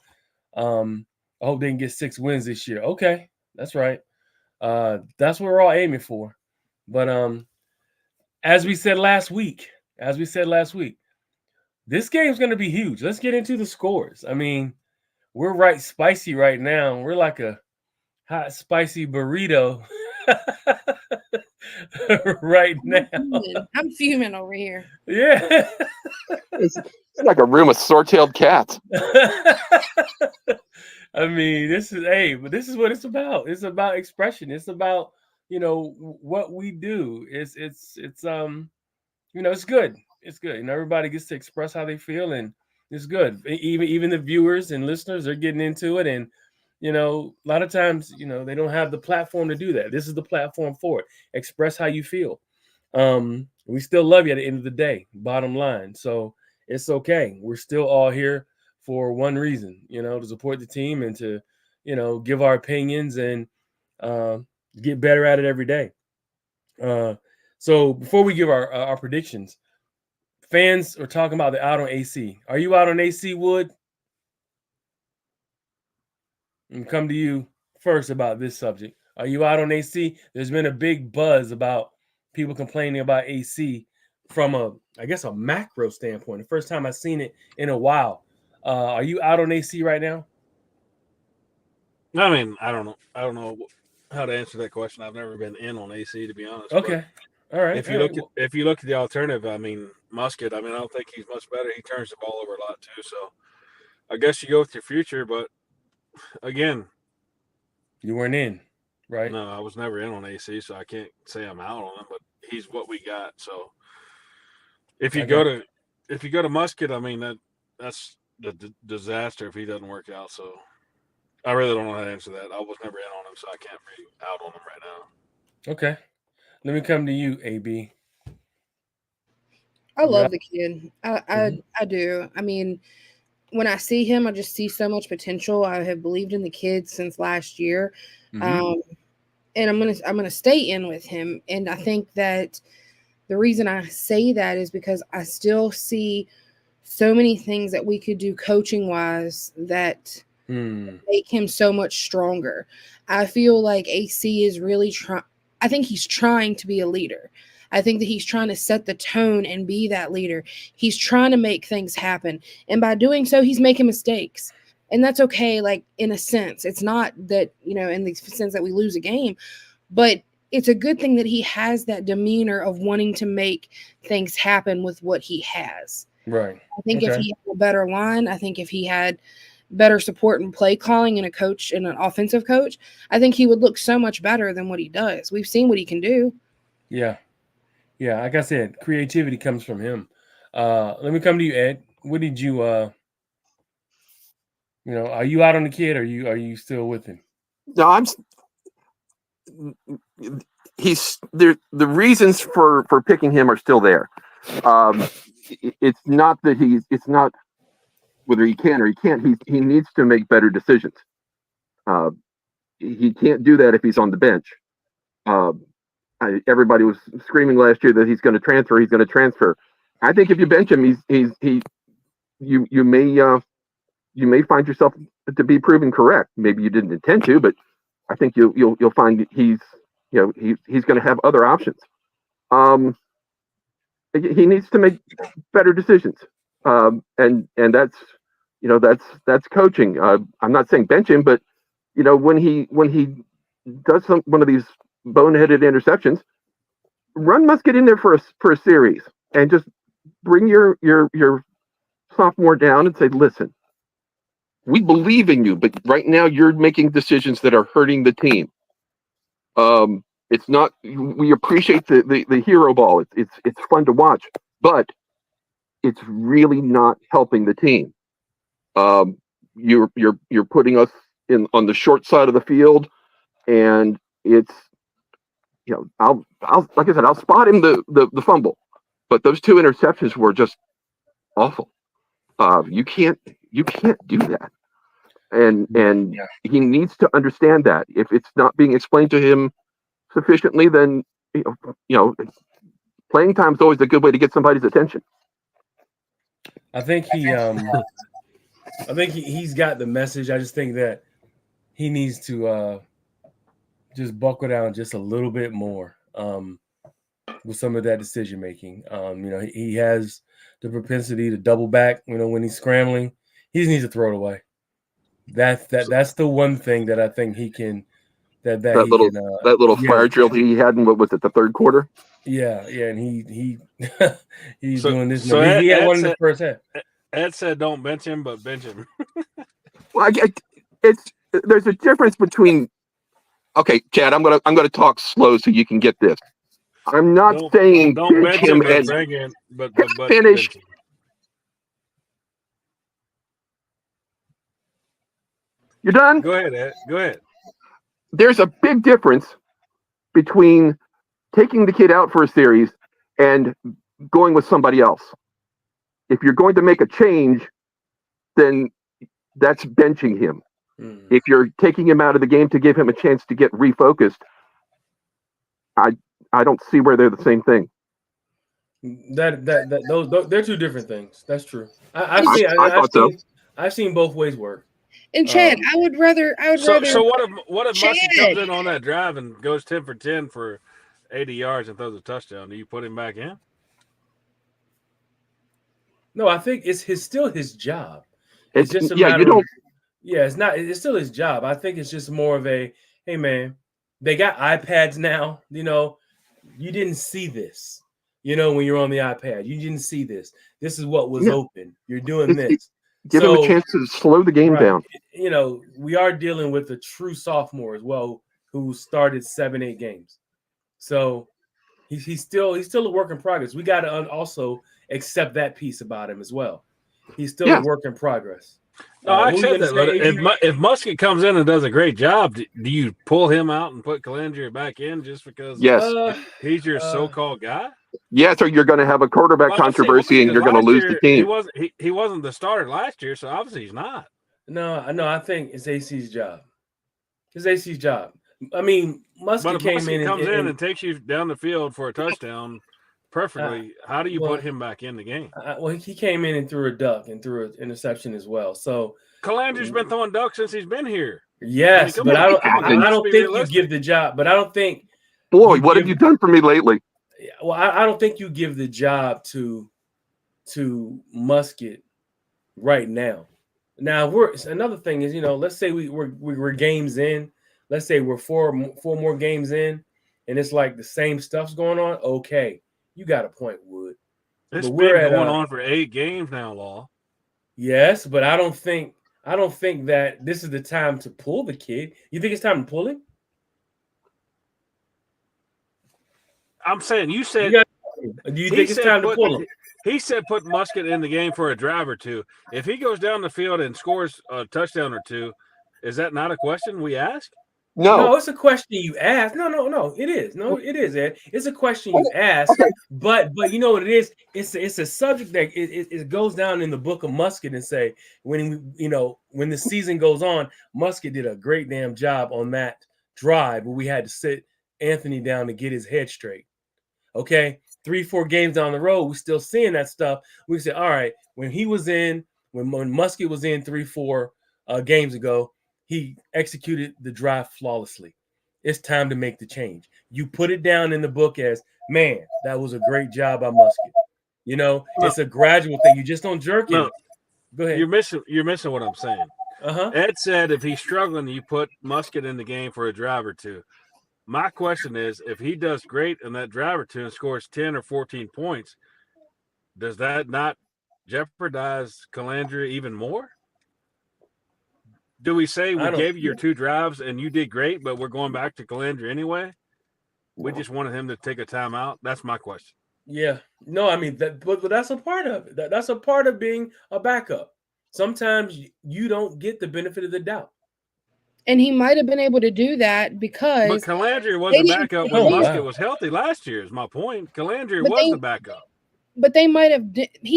I hope they can get 6 wins this year. Okay, that's right. That's what we're all aiming for. But as we said last week, this game's going to be huge. Let's get into the scores. I mean, we're right spicy right now. We're like a hot spicy burrito right now. I'm fuming over here. Yeah. It's like a room of sore-tailed cats. I mean, this is what it's about. It's about expression. It's about, what we do. It's good. It's good. And everybody gets to express how they feel, and it's good. Even the viewers and listeners are getting into it. And, a lot of times, they don't have the platform to do that. This is the platform for it. Express how you feel. We still love you at the end of the day, bottom line. So it's okay. We're still all here for one reason, to support the team and to, give our opinions and get better at it every day. So before we give our predictions, fans are talking about the out on AC. Are you out on AC, Wood? And come to you first about this subject. Are you out on AC? There's been a big buzz about people complaining about AC from a macro standpoint. The first time I've seen it in a while. Are you out on AC right now? I mean, I don't know how to answer that question. I've never been in on AC, to be honest. Okay. All right. If you look at the alternative, I mean, Musket, I don't think he's much better. He turns the ball over a lot too. So I guess you go with your future, but again, you weren't in, right? No, I was never in on AC, so I can't say I'm out on him, but he's what we got. So if you go to Musket, I mean that's the disaster if he doesn't work out. So I really don't know how to answer that. I was never in on him, so I can't be out on him right now. Okay. Let me come to you, AB. I love the kid. I do. I mean, when I see him, I just see so much potential. I have believed in the kid since last year. And I'm gonna stay in with him. And I think that the reason I say that is because I still see so many things that we could do coaching wise that make him so much stronger. I feel like AC is really trying. I think he's trying to be a leader. I think that he's trying to set the tone and be that leader. He's trying to make things happen. And by doing so, he's making mistakes. And that's okay, like, in a sense. It's not that, in the sense that we lose a game, but it's a good thing that he has that demeanor of wanting to make things happen with what he has. Right. I think if he had a better line, I think if he had better support and play calling and a coach and an offensive coach, I think he would look so much better than what he does. We've seen what he can do. Yeah. Yeah. Like I said, creativity comes from him. Let me come to you, Ed. What did you, are you out on the kid or are you still with him? No, he's there. The reasons for picking him are still there. It's not that it's not whether he can or he can't. He needs to make better decisions. He can't do that if he's on the bench. Everybody was screaming last year that he's going to transfer. I think if you bench him, you may find yourself to be proven correct. Maybe you didn't intend to, but I think you'll find he's going to have other options. He needs to make better decisions, and that's coaching. I'm not saying bench him, but when he does one of these boneheaded interceptions, run Musket in there for a series and just bring your sophomore down and say, listen, we believe in you, but right now you're making decisions that are hurting the team. It's not. We appreciate the hero ball. It's fun to watch, but it's really not helping the team. You're putting us on the short side of the field, and it's I'll like I said, I'll spot him the fumble, but those 2 interceptions were just awful. You can't do that, and he needs to understand that. If it's not being explained to him sufficiently, then playing time is always a good way to get somebody's attention. I think he's got the message. I just think that he needs to just buckle down just a little bit more with some of that decision making. He has the propensity to double back. When he's scrambling, he just needs to throw it away. That's the one thing that I think he can. That little fire drill he had in, what was it, the third quarter? Yeah, and he's So- doing this. so He had Ed one in the said- first half. Ed said don't bench him, but bench him. Well, there's a difference between. Okay, Chad, I'm gonna talk slow so you can get this. I'm not saying don't bench bench him, him and bring him, but finish. bench him. You're done? Go ahead, Ed. Go ahead. There's a big difference between taking the kid out for a series and going with somebody else. If you're going to make a change, then that's benching him. If you're taking him out of the game to give him a chance to get refocused, I don't see where they're the same thing. Those they're 2 different things. That's true. I've seen both ways work. And Chad, I would rather. So what if Muskie Chad. comes in on that drive and goes 10 for 10 for 80 yards and throws a touchdown? Do you put him back in? No, I think it's still his job. It's just a yeah, matter you don't. Yeah, it's not. It's still his job. I think it's just more of a, hey man, they got iPads now. You didn't see this. When you're on the iPad, you didn't see this. This is what was open. You're doing this. Give him a chance to slow the game down. We are dealing with a true sophomore as well, who started 7-8 games. So he's still a work in progress. We got to also accept that piece about him as well. He's still a work in progress. No, I accept that. But if Musket comes in and does a great job, do you pull him out and put Calandria back in just because he's your so-called guy? Yes, or you're going to have a quarterback controversy and you're going to lose the team. He wasn't the starter last year, so obviously he's not. No, I think it's AC's job. It's AC's job. I mean, Musket comes in and takes you down the field for a touchdown perfectly. How do you put him back in the game? He came in and threw a duck and threw an interception as well. So Calandria's been throwing ducks since he's been here. Yes, but I don't think you give the job. But I don't think. Boy, what have you done for me lately? Well, I don't think you give the job to Musket right now. Now another thing is, let's say we're games in. Let's say we're four more games in, and it's like the same stuff's going on. Okay, you got a point, Wood. It's been going on for 8 games now, Law. Yes, but I don't think that this is the time to pull the kid. You think it's time to pull him? I'm saying you said. Do you think it's time to pull him? He said put Musket in the game for a drive or two. If he goes down the field and scores a touchdown or two, is that not a question we ask? No, it's a question you ask. No, it is. No, it is, Ed. It's a question you ask. Okay. But you know what it is? It's a subject that it goes down in the book of Musket and say when the season goes on, Musket did a great damn job on that drive where we had to sit Anthony down to get his head straight. Okay, 3-4 games down the road, we're still seeing that stuff. We say, all right, when Musket was in 3-4 games ago, he executed the drive flawlessly. It's time to make the change. You put it down in the book as, man, that was a great job by Musket. It's a gradual thing. You just don't jerk in it. Go ahead. You're missing what I'm saying. Ed said if he's struggling, you put Musket in the game for a drive or two. My question is, if he does great in that drive or two and scores 10 or 14 points, does that not jeopardize Calandria even more? Do we say we gave you your 2 drives and you did great, but we're going back to Calandria anyway? We just wanted him to take a timeout. That's my question. Yeah. No, I mean, but that's a part of it. That's a part of being a backup. Sometimes you don't get the benefit of the doubt. And he might have been able to do that because. But Calandria was a backup when Musket was healthy last year, is my point. Calandria was the backup. But he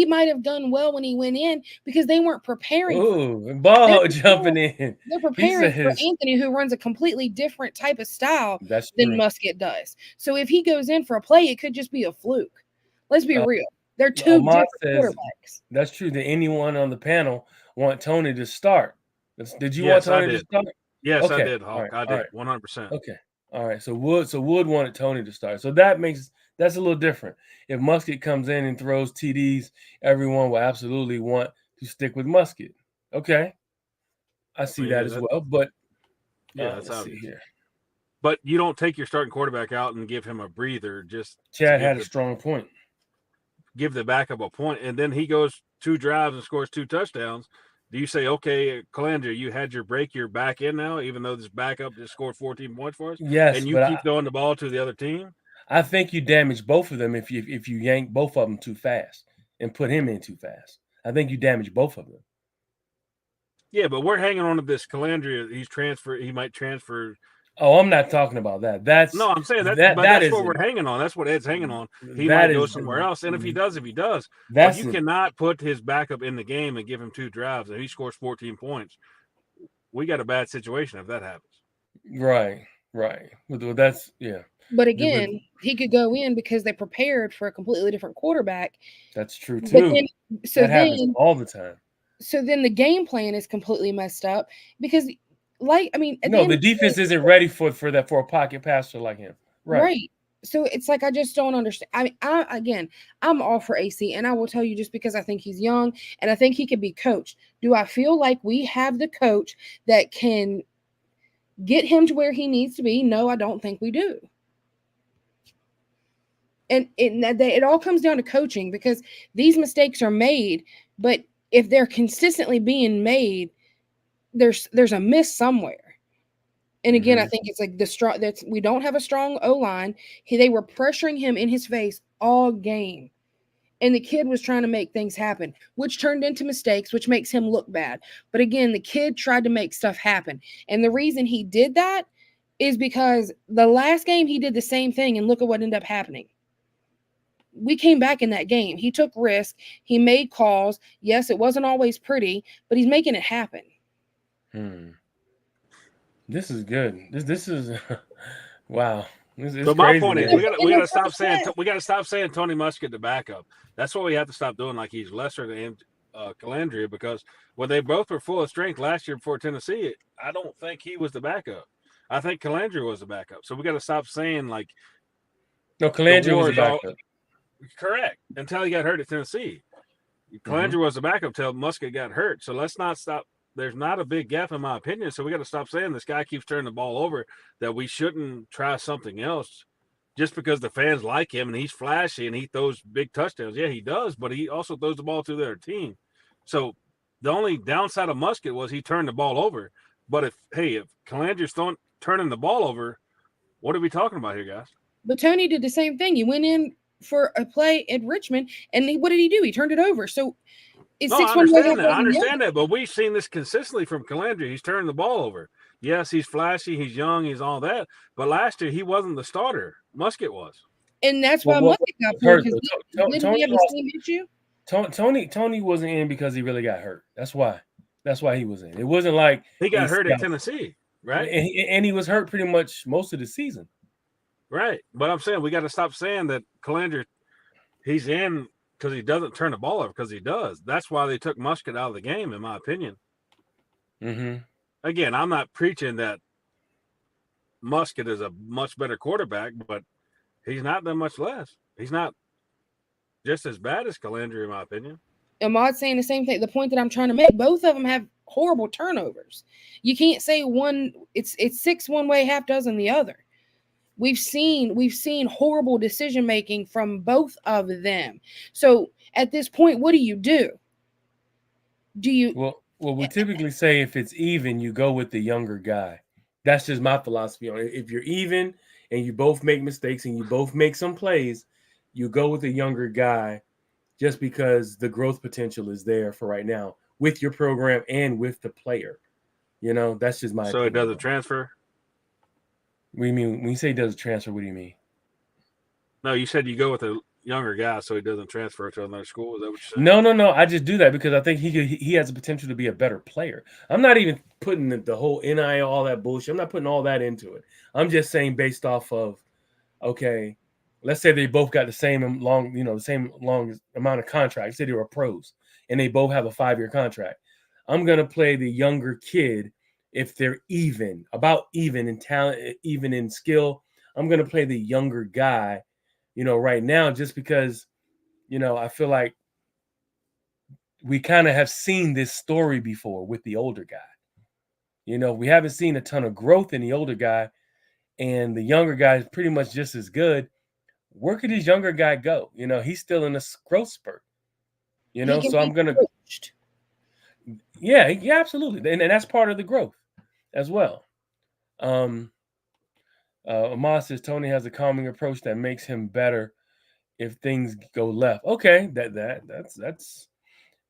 might have done well when he went in because they weren't preparing. Ooh, ball jumping in. They're preparing for Anthony, who runs a completely different type of style than Musket does. So if he goes in for a play, it could just be a fluke. Let's be real. They're 2 different quarterbacks. That's true. Did anyone on the panel want Tony to start? Did you want Tony to start? Yes, okay. I did, Hawk. I did, 100%. Okay. All right. So Wood wanted Tony to start. So that's a little different. If Musket comes in and throws TDs, everyone will absolutely want to stick with Musket. Okay. I see that as well. But that's let's see here. But you don't take your starting quarterback out and give him a breather. Just Chad had a strong point. Give the backup a point, and then he goes 2 drives and scores 2 touchdowns. Do you say, okay, Calandria, you had your break, you're back in now, even though this backup just scored 14 points for us? Yes. And you keep throwing the ball to the other team? I think you damage both of them if you yank both of them too fast and put him in too fast. I think you damage both of them. Yeah, but we're hanging on to this Calandria. He might transfer. Oh, I'm not talking about that. I'm saying that's what we're hanging on. That's what Ed's hanging on. He might go somewhere else. And if he does. But you cannot put his backup in the game and give him 2 drives and he scores 14 points. We got a bad situation if that happens. Right. Well, that's But again, he could go in because they prepared for a completely different quarterback. That's true too. That happens all the time. So then the game plan is completely messed up because. The defense isn't ready for a pocket passer like him. Right. So it's like I just don't understand. I'm all for AC, and I will tell you just because I think he's young and I think he can be coached. Do I feel like we have the coach that can get him to where he needs to be? No, I don't think we do. And it all comes down to coaching because these mistakes are made, but if they're consistently being made, there's a miss somewhere. And again, I think it's like we don't have a strong O-line. They were pressuring him in his face all game. And the kid was trying to make things happen, which turned into mistakes, which makes him look bad. But again, the kid tried to make stuff happen. And the reason he did that is because the last game he did the same thing and look at what ended up happening. We came back in that game. He took risks. He made calls. Yes, it wasn't always pretty, but he's making it happen. This is good. This is wow. But my point is, we got to stop saying Tony Musket the backup. That's what we have to stop doing. Like he's lesser than Calandria because when they both were full of strength last year before Tennessee, I don't think he was the backup. I think Calandria was the backup. So we got to stop saying like. No, Calandria was the backup. Correct until he got hurt at Tennessee. Calandria was the backup until Musket got hurt. So let's not stop. There's not a big gap in my opinion. So we got to stop saying this guy keeps turning the ball over, that we shouldn't try something else just because the fans like him and he's flashy and he throws big touchdowns. Yeah, he does, but he also throws the ball to their team. So the only downside of Musket was he turned the ball over. But if Calandria's turning the ball over, what are we talking about here, guys? But Tony did the same thing. He went in for a play at Richmond and what did he do? He turned it over. So I understand that, but we've seen this consistently from Calandria. He's turning the ball over. Yes, he's flashy, he's young, he's all that. But last year, he wasn't the starter. Musket was. And that's why Musket got pulled. Didn't he have the same issue? Tony wasn't in because he really got hurt. That's why he was in. It wasn't like he got hurt at Tennessee, right? And he was hurt pretty much most of the season. Right. But I'm saying we got to stop saying that Calandria he's in because he doesn't turn the ball over, because he does. That's why they took Musket out of the game, in my opinion. Mm-hmm. Again, I'm not preaching that Musket is a much better quarterback, but he's not that much less. He's not just as bad as Calandry, in my opinion. Ahmad's saying the same thing. The point that I'm trying to make, both of them have horrible turnovers. You can't say one. It's 6 one way, half dozen the other. We've seen horrible decision making from both of them. So at this point, what do you do? Do you? Well, we typically say if it's even, you go with the younger guy. That's just my philosophy on it. If you're even and you both make mistakes and you both make some plays, you go with the younger guy just because the growth potential is there for right now with your program and with the player. That's just my So it opinion. doesn't transfer? What do you mean? When you say it doesn't transfer, what do you mean? No, you said you go with a younger guy so he doesn't transfer to another school. Is that what you said? No. I just do that because I think he has the potential to be a better player. I'm not even putting the whole NIL, all that bullshit. I'm not putting all that into it. I'm just saying based off of, okay, let's say they both got the same long amount of contracts. Say they were pros and they both have a 5-year contract. I'm gonna play the younger kid if they're about even in talent, even in skill. I'm gonna play the younger guy, right now, just because, I feel like we kind of have seen this story before with the older guy. We haven't seen a ton of growth in the older guy, and the younger guy is pretty much just as good. Where could this younger guy go? He's still in a growth spurt. So I'm gonna, Coached. yeah, absolutely, and that's part of the growth as well. Ahmad says Tony has a calming approach that makes him better if things go left. Okay, that's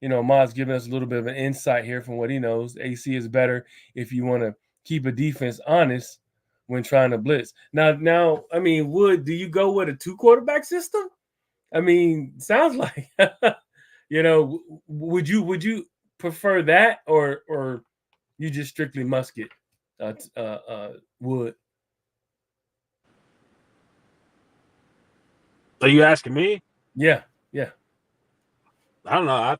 Ahmad's giving us a little bit of an insight here from what he knows. AC is better if you want to keep a defense honest when trying to blitz. Now, I mean, do you go with a 2-quarterback system? I mean, sounds like would you prefer that or you just strictly Musket Wood? Are you asking me? Yeah. I don't know.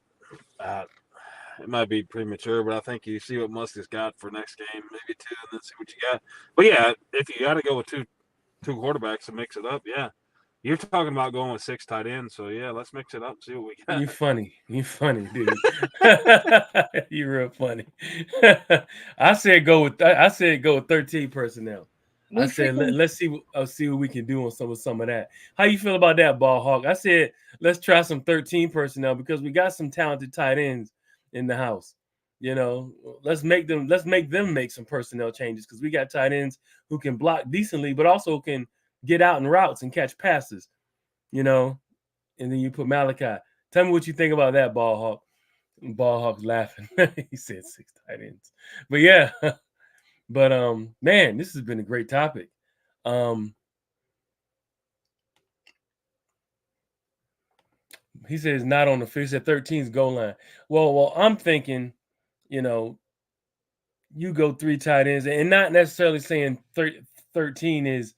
It might be premature, but I think you see what Musket's got for next game, maybe 2, and then see what you got. But yeah, if you got to go with two quarterbacks and mix it up, yeah. You're talking about going with 6 tight ends, so yeah, let's mix it up, see what we got. You funny, dude. You real funny. I said go with 13 personnel. I said let's see what we can do on some of that. How you feel about that, Ball Hawk? I said let's try some 13 personnel because we got some talented tight ends in the house. Let's make them make some personnel changes because we got tight ends who can block decently, but also can get out in routes and catch passes. And then you put Malachi. Tell me what you think about that, Ball Hawk. Ball Hawk's laughing. He said 6 tight ends. But yeah. But man, this has been a great topic. He says not on the field. He said 13's goal line. Well, I'm thinking, you go 3 tight ends, and not necessarily saying 13 is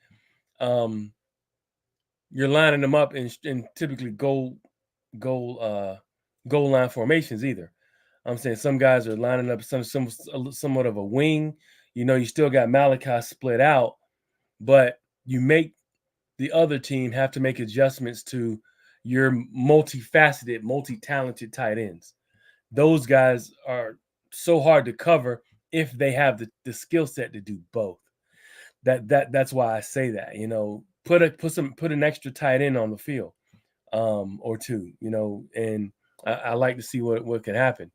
you're lining them up in typically goal line formations either. I'm saying some guys are lining up somewhat of a wing. You still got Malachi split out, but you make the other team have to make adjustments to your multifaceted, multi-talented tight ends. Those guys are so hard to cover if they have the skill set to do both. That's why I say that. Put an extra tight end on the field, or 2. And I like to see what can happen.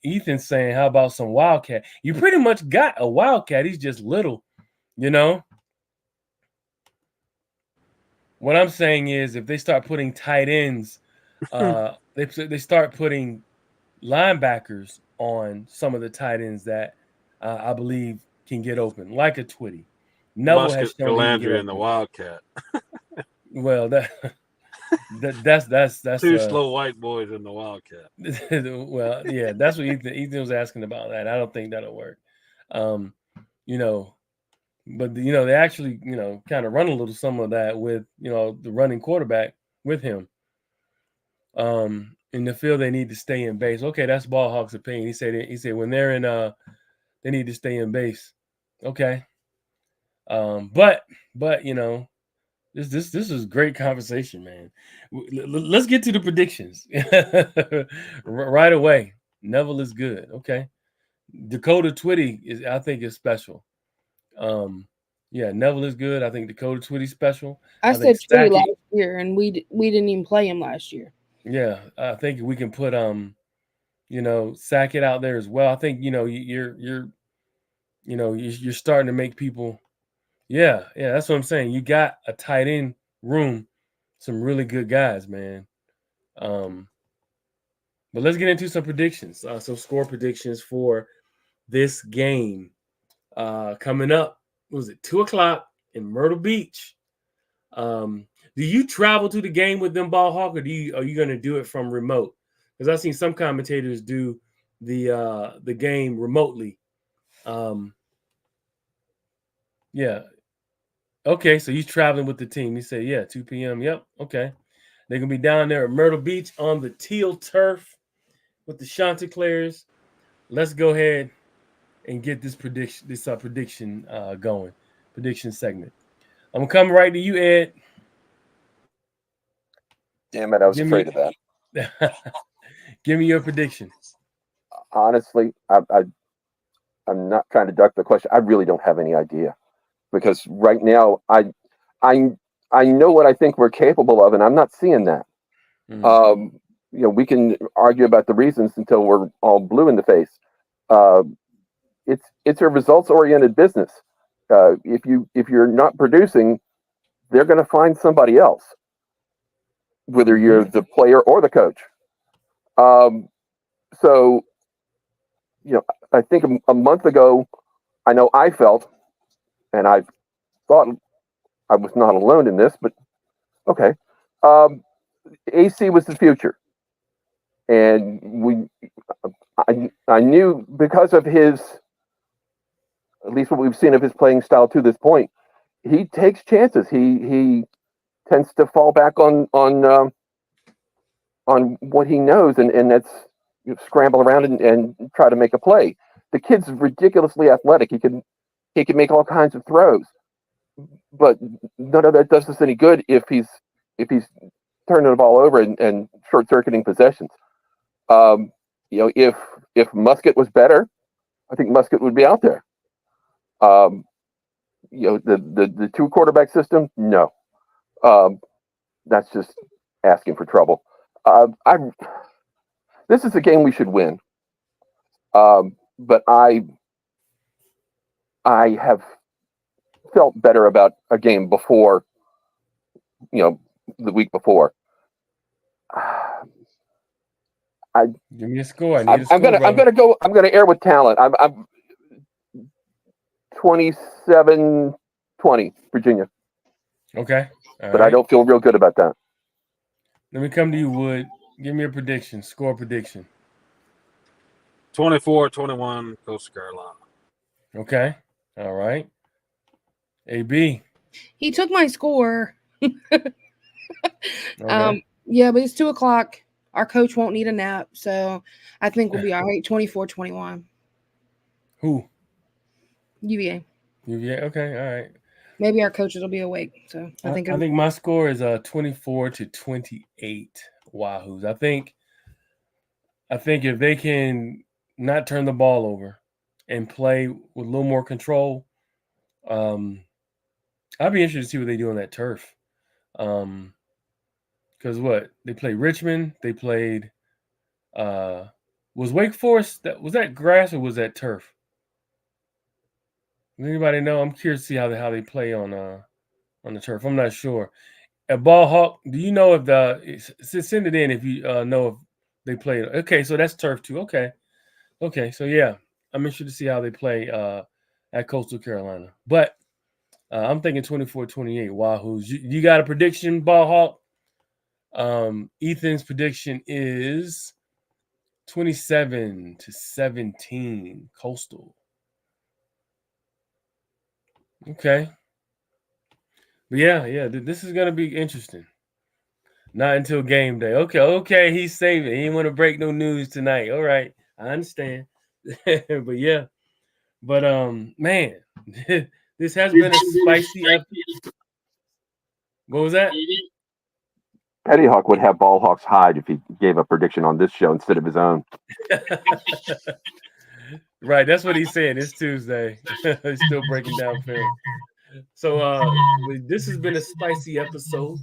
Ethan's saying, how about some Wildcat? You pretty much got a Wildcat. He's just little, What I'm saying is if they start putting tight ends, they start putting linebackers on some of the tight ends that I believe can get open, like a Twitty. Neville has Musket, shown he can get Calandry, open. and the Wildcat. Well, that's 2 slow white boys in the Wildcat. Well, yeah, that's what Ethan was asking about. That I don't think that'll work. But they actually kind of run a little some of that with the running quarterback with him. In the field, they need to stay in base. Okay, that's Ball Hawk's opinion. He said when they're in they need to stay in base. Okay. But this is great conversation, man. Let's get to the predictions right away. Neville is good. Okay. Dakota Twitty I think is special. Yeah, Neville is good. I think Dakota Twitty special. I think said Twitty Stacky. last year, and we didn't even play him last year. Yeah, I think we can put Sackett out there as well. I think you're starting to make people. Yeah, that's what I'm saying. You got a tight end room, some really good guys, man. But let's get into some predictions. Some score predictions for this game coming up. What was it 2:00 in Myrtle Beach? Do you travel to the game with them, Ball Hawk, or are you going to do it from remote? Because I've seen some commentators do the game remotely. Yeah. Okay, so he's traveling with the team. He said, yeah, 2 p.m. Yep. Okay. They're going to be down there at Myrtle Beach on the teal turf with the Chanticleers. Let's go ahead and get this prediction going. Prediction segment. I'm going to come right to you, Ed. Damn it, I was afraid of that. Give me your prediction. Honestly, I'm not trying to duck the question. I really don't have any idea, because right now I know what I think we're capable of, and I'm not seeing that. We can argue about the reasons until we're all blue in the face. It's a results oriented business. If you're not producing, they're going to find somebody else, whether you're the player or the coach. So, I think a month ago, I know I felt, and I thought I was not alone in this, but okay. AC was the future, and I knew, because of his, at least what we've seen of his playing style to this point, he takes chances. He tends to fall back on what he knows, and that's scramble around and try to make a play. The kid's ridiculously athletic. He can make all kinds of throws, but none of that does us any good if he's turning the ball over and short circuiting possessions. If Musket was better, I think Musket would be out there. The two quarterback system, no. That's just asking for trouble. This is a game we should win. But I have felt better about a game before, the week before. Give me a score. I'm gonna air with talent. I'm 27-20 Virginia. Okay. But I don't feel real good about that. Let me come to you, Wood. Give me a prediction. Score prediction. 24-21 Coastal Carolina. Okay. All right. AB. He took my score. Okay. Yeah, but it's 2:00. Our coach won't need a nap, so I think we'll be all right. 24-21. Who? UVA. UVA. Okay. All right. Maybe our coaches will be awake. So I think my score is 24-28 Wahoos. I think if they can not turn the ball over and play with a little more control, I'd be interested to see what they do on that turf. Because they played Richmond, they played. Was Wake Forest was that grass or was that turf? Does anybody know? I'm curious to see how they play on the turf. I'm not sure. At Ball Hawk, do you know if send it in if you know if they played? Okay, so that's turf too. Okay, so yeah, I'm interested to see how they play at Coastal Carolina. But I'm thinking 24-28 Wahoos. You got a prediction, Ball Hawk? Ethan's prediction is 27-17 Coastal. Okay. But yeah, this is gonna be interesting. Not until game day. Okay, he's saving. He didn't want to break no news tonight. All right, I understand. But yeah, but man, this has been a spicy episode. What was that? Petty Hawk would have Ball Hawks hide if he gave a prediction on this show instead of his own. Right, that's what he's saying. It's Tuesday. He's still breaking down film. So this has been a spicy episode.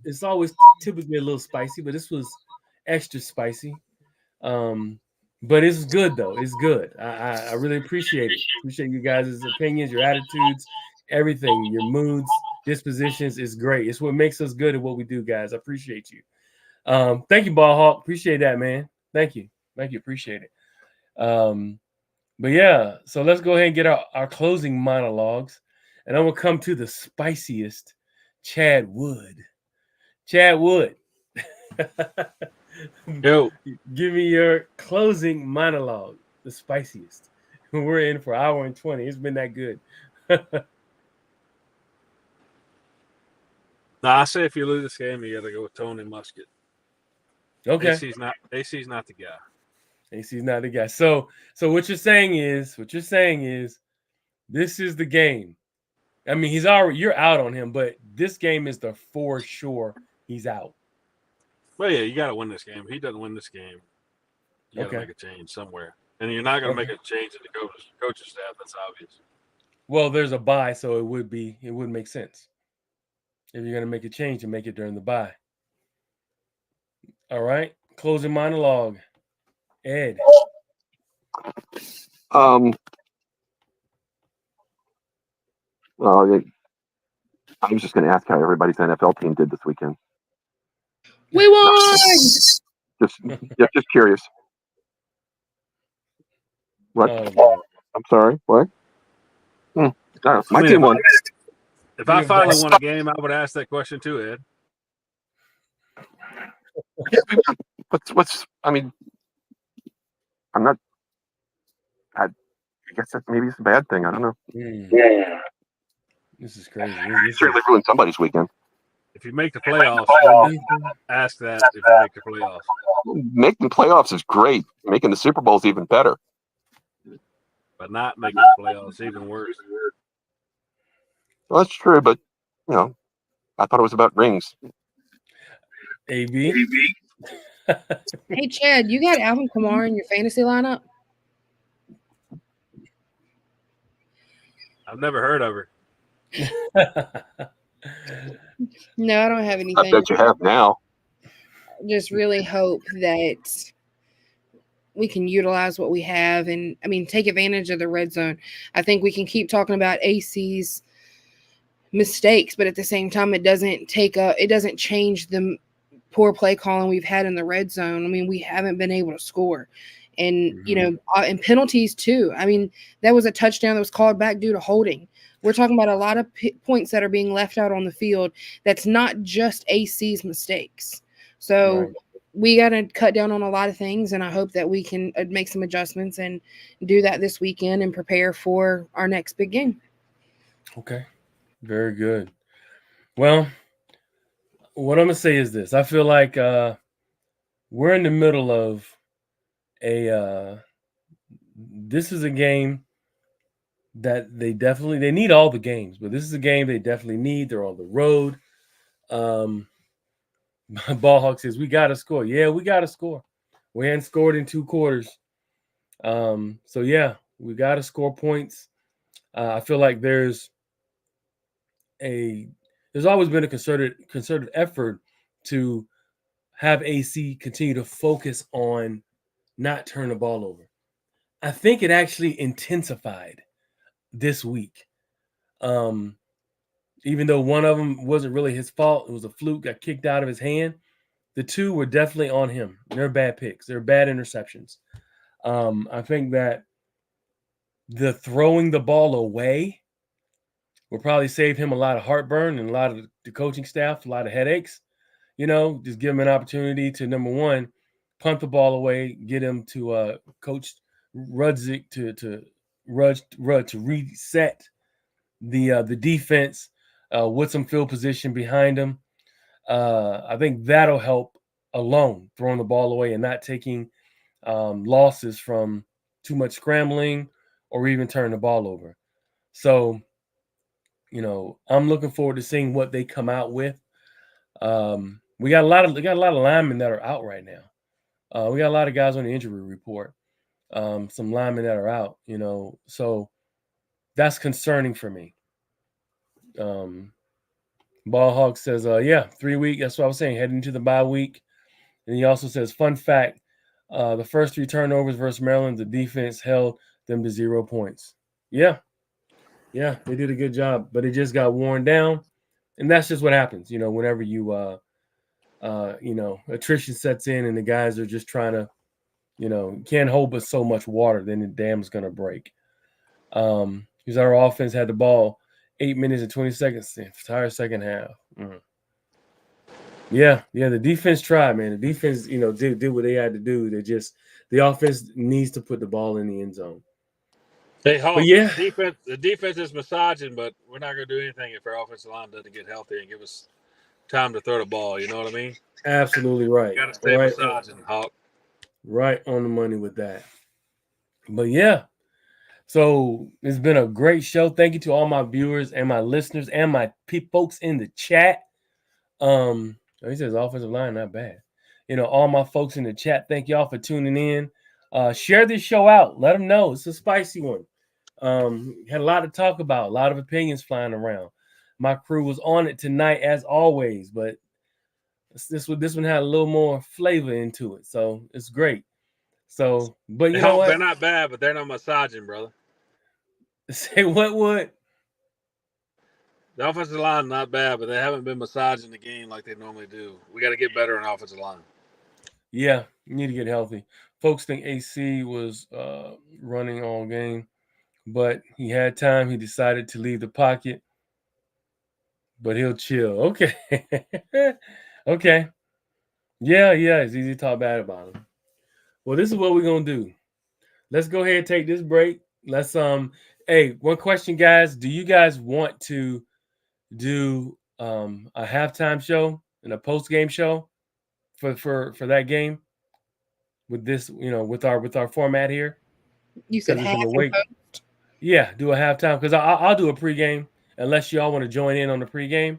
It's always typically a little spicy, but this was extra spicy. But it's good though. It's good. I really appreciate it. Appreciate you guys' opinions, your attitudes, everything, your moods, dispositions is great. It's what makes us good at what we do, guys. I appreciate you. Thank you, Ball Hawk. Appreciate that, man. Thank you. Appreciate it. But yeah, so let's go ahead and get our closing monologues. And I'm gonna come to the spiciest, Chad Wood. Chad Wood. Yo, Give me your closing monologue, the spiciest. We're in for 1:20. It's been that good. I say if you lose this game, you got to go with Tony Musket. Okay. AC's not the guy. AC's not the guy. So what you're saying is this is the game. I mean, you're out on him, but this game is the for sure he's out. Well, yeah, you got to win this game. If he doesn't win this game, you got to make a change somewhere. And you're not going to make a change in the coaching staff. That's obvious. Well, there's a bye, so it would make sense. If you're going to make a change, to make it during the bye. All right. Closing monologue. Ed. Well, I was just going to ask how everybody's NFL team did this weekend. We won. Just curious. What? I'm sorry. What? My team won. If I finally won a game, I would ask that question too, Ed. What's? I mean, I'm not. I guess that maybe it's a bad thing. I don't know. Yeah. This is crazy. This certainly ruined somebody's weekend. If you make the playoffs, ask that if you make the playoffs. Making playoffs is great. Making the Super Bowl is even better. But not making the playoffs even worse. Well, that's true, but I thought it was about rings. AB. Hey Chad, you got Alvin Kamara in your fantasy lineup? I've never heard of her. No, I don't have anything. I bet you have now. Just really hope that we can utilize what we have and take advantage of the red zone. I think we can keep talking about AC's mistakes, but at the same time, it doesn't change the poor play calling we've had in the red zone. I mean, we haven't been able to score. And, and penalties too. I mean, that was a touchdown that was called back due to holding. We're talking about a lot of points that are being left out on the field. That's not just AC's mistakes. So we got to cut down on a lot of things, and I hope that we can make some adjustments and do that this weekend and prepare for our next big game. Okay. Very good. Well, what I'm going to say is this. I feel like we're in the middle of this is a game that they need all the games, but this is a game they definitely need. They're on the road. Ball Hawk says, we got to score. Yeah, we got to score. We hadn't scored in 2 quarters. So yeah, we got to score points. I feel like there's always been a concerted effort to have AC continue to focus on not turn the ball over. I think it actually intensified this week. Even though one of them wasn't really his fault, it was a fluke, got kicked out of his hand. The 2 were definitely on him. They're bad picks. They're bad interceptions. I think that the throwing the ball away will probably save him a lot of heartburn and a lot of the coaching staff, a lot of headaches. Just give him an opportunity to, number one, punt the ball away, get him to Coach Rudzik to reset the defense with some field position behind him. I think that'll help alone, throwing the ball away and not taking losses from too much scrambling or even turning the ball over. So, I'm looking forward to seeing what they come out with. We got a lot of linemen that are out right now. We got a lot of guys on the injury report. Some linemen that are out, so that's concerning for me. Ball Hawk says, 3 week. That's what I was saying, heading into the bye week. And he also says, fun fact, the first 3 turnovers versus Maryland, the defense held them to 0 points. Yeah, they did a good job, but it just got worn down. And that's just what happens, whenever you, attrition sets in and the guys are just trying to, can't hold but so much water, then the dam's going to break. Because our offense had the ball 8 minutes and 20 seconds the entire second half. Yeah, the defense tried, man. The defense, did what they had to do. The offense needs to put the ball in the end zone. Hey, Hawk, but yeah, the defense is massaging, but we're not going to do anything if our offensive line doesn't get healthy and give us time to throw the ball. You know what I mean? Absolutely right. Got to stay massaging, Hawk. Right on the money with that. But yeah, so it's been a great show. Thank you to all my viewers and my listeners and my folks in the chat. He says offensive line not bad. All my folks in the chat, thank y'all for tuning in. Share this show out. Let them know it's a spicy one. Had a lot to talk about, a lot of opinions flying around. My crew was on it tonight as always, but this one had a little more flavor into it, so it's great. So, but you know what? They're not bad, but they're not massaging, brother. Say what would? The offensive line not bad, but they haven't been massaging the game like they normally do. We got to get better on offensive line. Yeah, you need to get healthy. Folks think AC was running all game, but he had time. He decided to leave the pocket, but he'll chill. Okay. Okay. Yeah, it's easy to talk bad about him. Well, this is what we're going to do. Let's go ahead and take this break. Let's hey, one question, guys. Do you guys want to do a halftime show and a post-game show for that game with this, with our format here? You said half and post? Yeah, do a halftime because I'll do a pregame unless y'all want to join in on the pregame.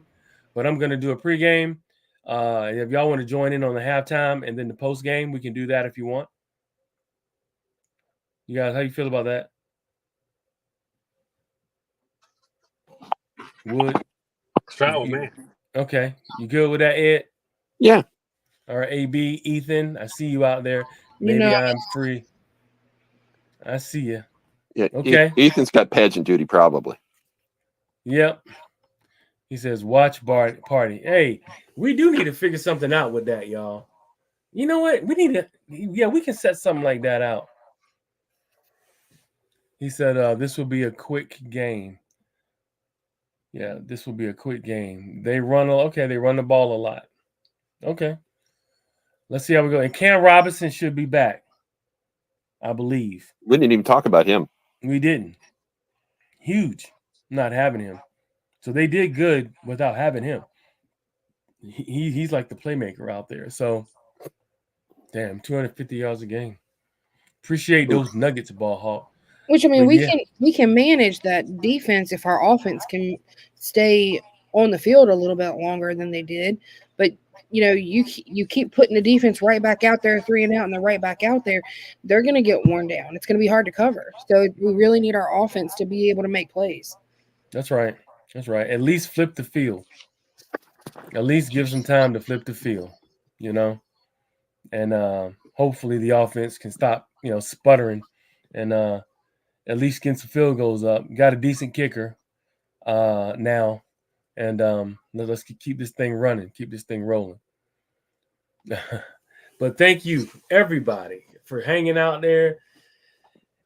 But I'm gonna do a pregame. If y'all want to join in on the halftime and then the postgame, we can do that if you want. You guys, how you feel about that? Would it's fine with me. Okay, you good with that, Ed? Yeah. All right, AB, Ethan, I see you out there. Maybe I'm free. I see you. Yeah. Okay. Ethan's got pageant duty, probably. Yep. He says, watch party. Hey, we do need to figure something out with that, y'all. You know what? We need to, we can set something like that out. He said, this will be a quick game. Yeah, this will be a quick game. They run the ball a lot. Okay. Let's see how we go. And Cam Robinson should be back, I believe. We didn't even talk about him. We didn't. Huge not having him. So they did good without having him. He's like the playmaker out there. So, damn, 250 yards a game. Appreciate those nuggets, Ball Hawk. Which, I mean, we can manage that defense if our offense can stay on the field a little bit longer than they did. But you keep putting the defense right back out there, 3 and out, and they're right back out there. They're going to get worn down. It's going to be hard to cover. So we really need our offense to be able to make plays. That's right. At least flip the field. At least give some time to flip the field, and hopefully the offense can stop, sputtering, and at least get some field goals up. Got a decent kicker now, and let's keep this thing running, keep this thing rolling. But thank you, everybody, for hanging out there,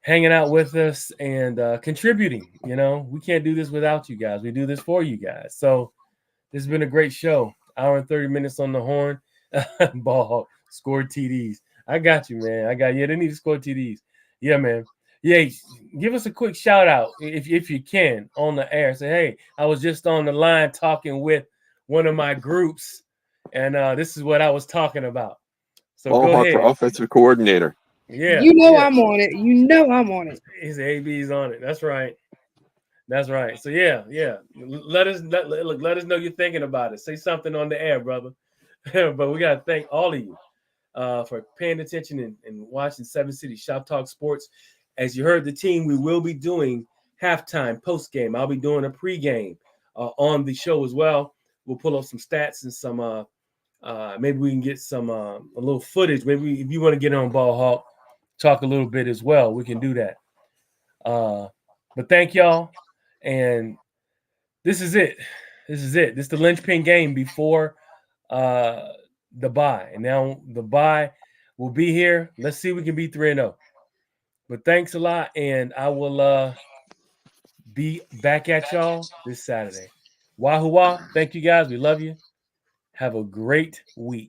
hanging out with us, and contributing. We can't do this without you guys. We do this for you guys. So this has been a great show. Hour and 30 minutes on the horn. Ball scored TDs. I got you, man. They need to score TDs. Yeah, man. Yeah, give us a quick shout out if you can on the air. Say, hey, I was just on the line talking with one of my groups, And this is what I was talking about. So Ball go hawk for ahead. offensive coordinator. Yeah. You know yeah. I'm on it. You know I'm on it. His AB's on it. That's right. That's right. So yeah. Let us know you're thinking about it. Say something on the air, brother. But we gotta thank all of you for paying attention and watching 7 City Shop Talk Sports. As you heard the team, we will be doing halftime, post game. I'll be doing a pregame on the show as well. We'll pull up some stats and some maybe we can get some a little footage. Maybe if you want to get on Ball Hawk, talk a little bit as well. We can do that. But thank y'all. And this is it. This is the linchpin game before the bye. And now the bye will be here. Let's see if we can be 3-0. But thanks a lot. And I will be back at y'all this Saturday. Wahoo wah. Thank you guys. We love you. Have a great week.